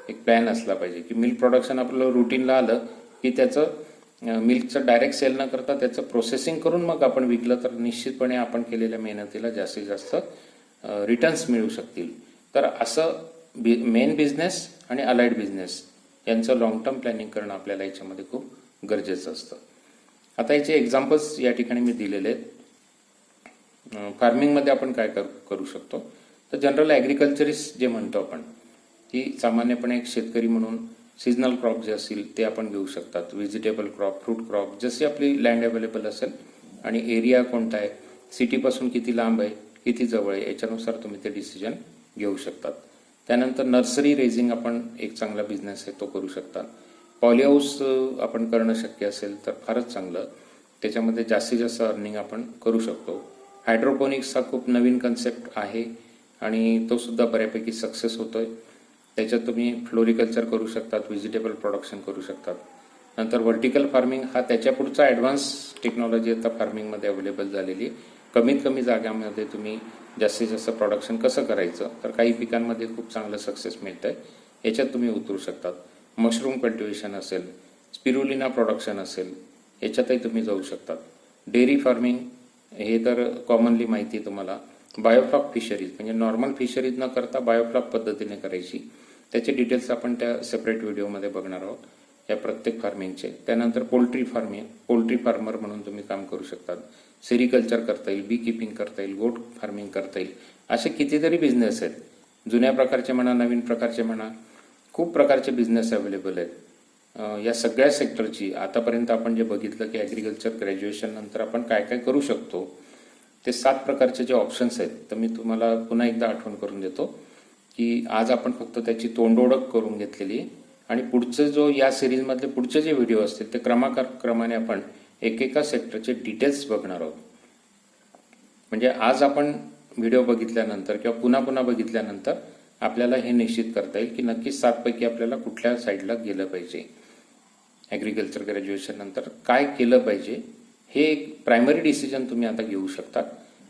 एक प्लॅन असला पाहिजे की मिल्क प्रोडक्शन आपलं रुटीनला आलं की त्याचं मिल्कचं डायरेक्ट सेल न करता त्याचं प्रोसेसिंग करून मग आपण विकलं तर निश्चितपणे आपण केलेल्या मेहनतीला जास्तीत जास्त रिटर्न्स मिळू शकतील. तर असं मेन बिझनेस आणि अलाइड बिझनेस यांचं लॉंग टर्म प्लॅनिंग करणं आपल्याला याच्यामध्ये खूप गरजेचं असतं. आता याचे एक्झाम्पल्स या ठिकाणी मी दिलेले आहेत. फार्मिंगमध्ये आपण काय करू शकतो तर जनरल ॲग्रिकल्चरिस्ट जे म्हणतो आपण, की सामान्यपणे एक शेतकरी म्हणून सीजनल क्रॉप जे असतील ते आपण घेऊ शकतात. व्हेजिटेबल क्रॉप, फ्रूट क्रॉप, जशी आपली लँड अवेलेबल असेल आणि एरिया कोणता आहे, सिटीपासून किती लांब आहे, किती जवळ आहे, याच्यानुसार तुम्ही ते डिसिजन घेऊ शकतात. त्यानंतर नर्सरी रेझिंग आपण एक चांगला बिझनेस आहे तो करू शकतात. पॉली हाऊस आपण करणं शक्य असेल तर फारच चांगलं, त्याच्यामध्ये जास्तीत जास्त अर्निंग आपण करू शकतो. हायड्रोपोनिक्स हा खूप नवीन कन्सेप्ट आहे आणि तो सुद्धा बऱ्यापैकी सक्सेस होतोय. त्याच्यात तुम्ही फ्लोरिकल्चर करू शकतात, व्हेजिटेबल प्रोडक्शन करू शकतात. नंतर व्हर्टिकल फार्मिंग हा त्याच्या पुढचा ॲडव्हान्स टेक्नॉलॉजी आता फार्मिंगमध्ये अवेलेबल झालेली आहे. कमीत कमी जाग्यामध्ये तुम्ही जास्तीत जास्त प्रोडक्शन कसं करायचं, तर काही पिकांमध्ये खूप चांगलं सक्सेस मिळतं आहे, याच्यात तुम्ही उतरू शकतात. मशरूम कल्टिवेशन असेल, स्पिरुलिना प्रोडक्शन असेल, याच्यातही तुम्ही जाऊ शकतात. डेअरी फार्मिंग हे तर कॉमनली माहिती आहे तुम्हाला. बायोफ्लॉक फिशरीज म्हणजे नॉर्मल फिशरीज न करता बायोफ्लॉक पद्धतीने करायची, त्याचे डिटेल्स आपण त्या सेपरेट व्हिडिओमध्ये बघणार आहोत या प्रत्येक फार्मिंगचे. त्यानंतर पोल्ट्री फार्मिंग, पोल्ट्री फार्मर म्हणून तुम्ही काम करू शकतात. सेरिकल्चर करता येईल, बी किपिंग करता येईल, गोट फार्मिंग करता येईल. असे कितीतरी बिझनेस आहेत, जुन्या प्रकारचे म्हणा, नवीन प्रकारचे म्हणा, खूप प्रकारचे बिझनेस अवेलेबल आहेत. या सगळ्या सेक्टरची आतापर्यंत आपण जे बघितलं की ॲग्रिकल्चर ग्रॅज्युएशन नंतर आपण काय काय करू शकतो, ते 7 प्रकारचे जे ऑप्शन्स आहेत तर मी तुम्हाला पुन्हा एकदा आठवण करून देतो की आज आपण फक्त त्याची तोंडओळख करून घेतलेली आहे आणि पुढचं जो या सिरीजमधले पुढचे जे व्हिडिओ असतील ते क्रमाने आपण एकेका सेक्टरचे डिटेल्स बघणार आहोत. म्हणजे आज आपण व्हिडिओ बघितल्यानंतर किंवा पुन्हा बघितल्यानंतर आपल्याला हे निश्चित करता येईल की नक्की 7 पैकी आपल्याला कुठल्या साईडला गेलं पाहिजे. ॲग्रिकल्चर ग्रॅज्युएशन नंतर काय केलं पाहिजे हे एक प्रायमरी डिसिजन तुम्ही आता घेऊ शकता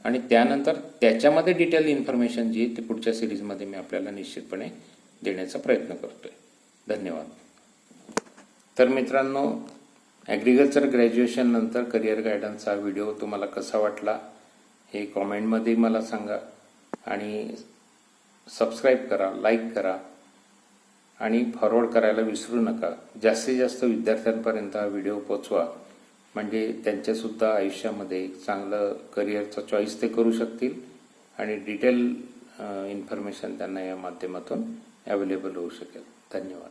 आणि त्यानंतर त्याच्यामध्ये डिटेल इन्फॉर्मेशन जी आहे ती पुढच्या सिरीजमध्ये मी आपल्याला निश्चितपणे देण्याचा प्रयत्न करतोय. धन्यवाद. तर मित्रांनो, ॲग्रिकल्चर ग्रॅज्युएशन नंतर करिअर गायडन्स हा व्हिडिओ तुम्हाला कसा वाटला हे कॉमेंटमध्ये मला सांगा आणि सबस्क्राईब करा, लाईक करा आणि फॉरवर्ड करायला विसरू नका. जास्तीत जास्त विद्यार्थ्यांपर्यंत हा व्हिडिओ पोचवा, म्हणजे त्यांच्यासुद्धा आयुष्यामध्ये चांगलं करिअरचं चॉईस ते करू शकतील आणि डिटेल इन्फॉर्मेशन त्यांना या माध्यमातून अवेलेबल होऊ शकेल. धन्यवाद.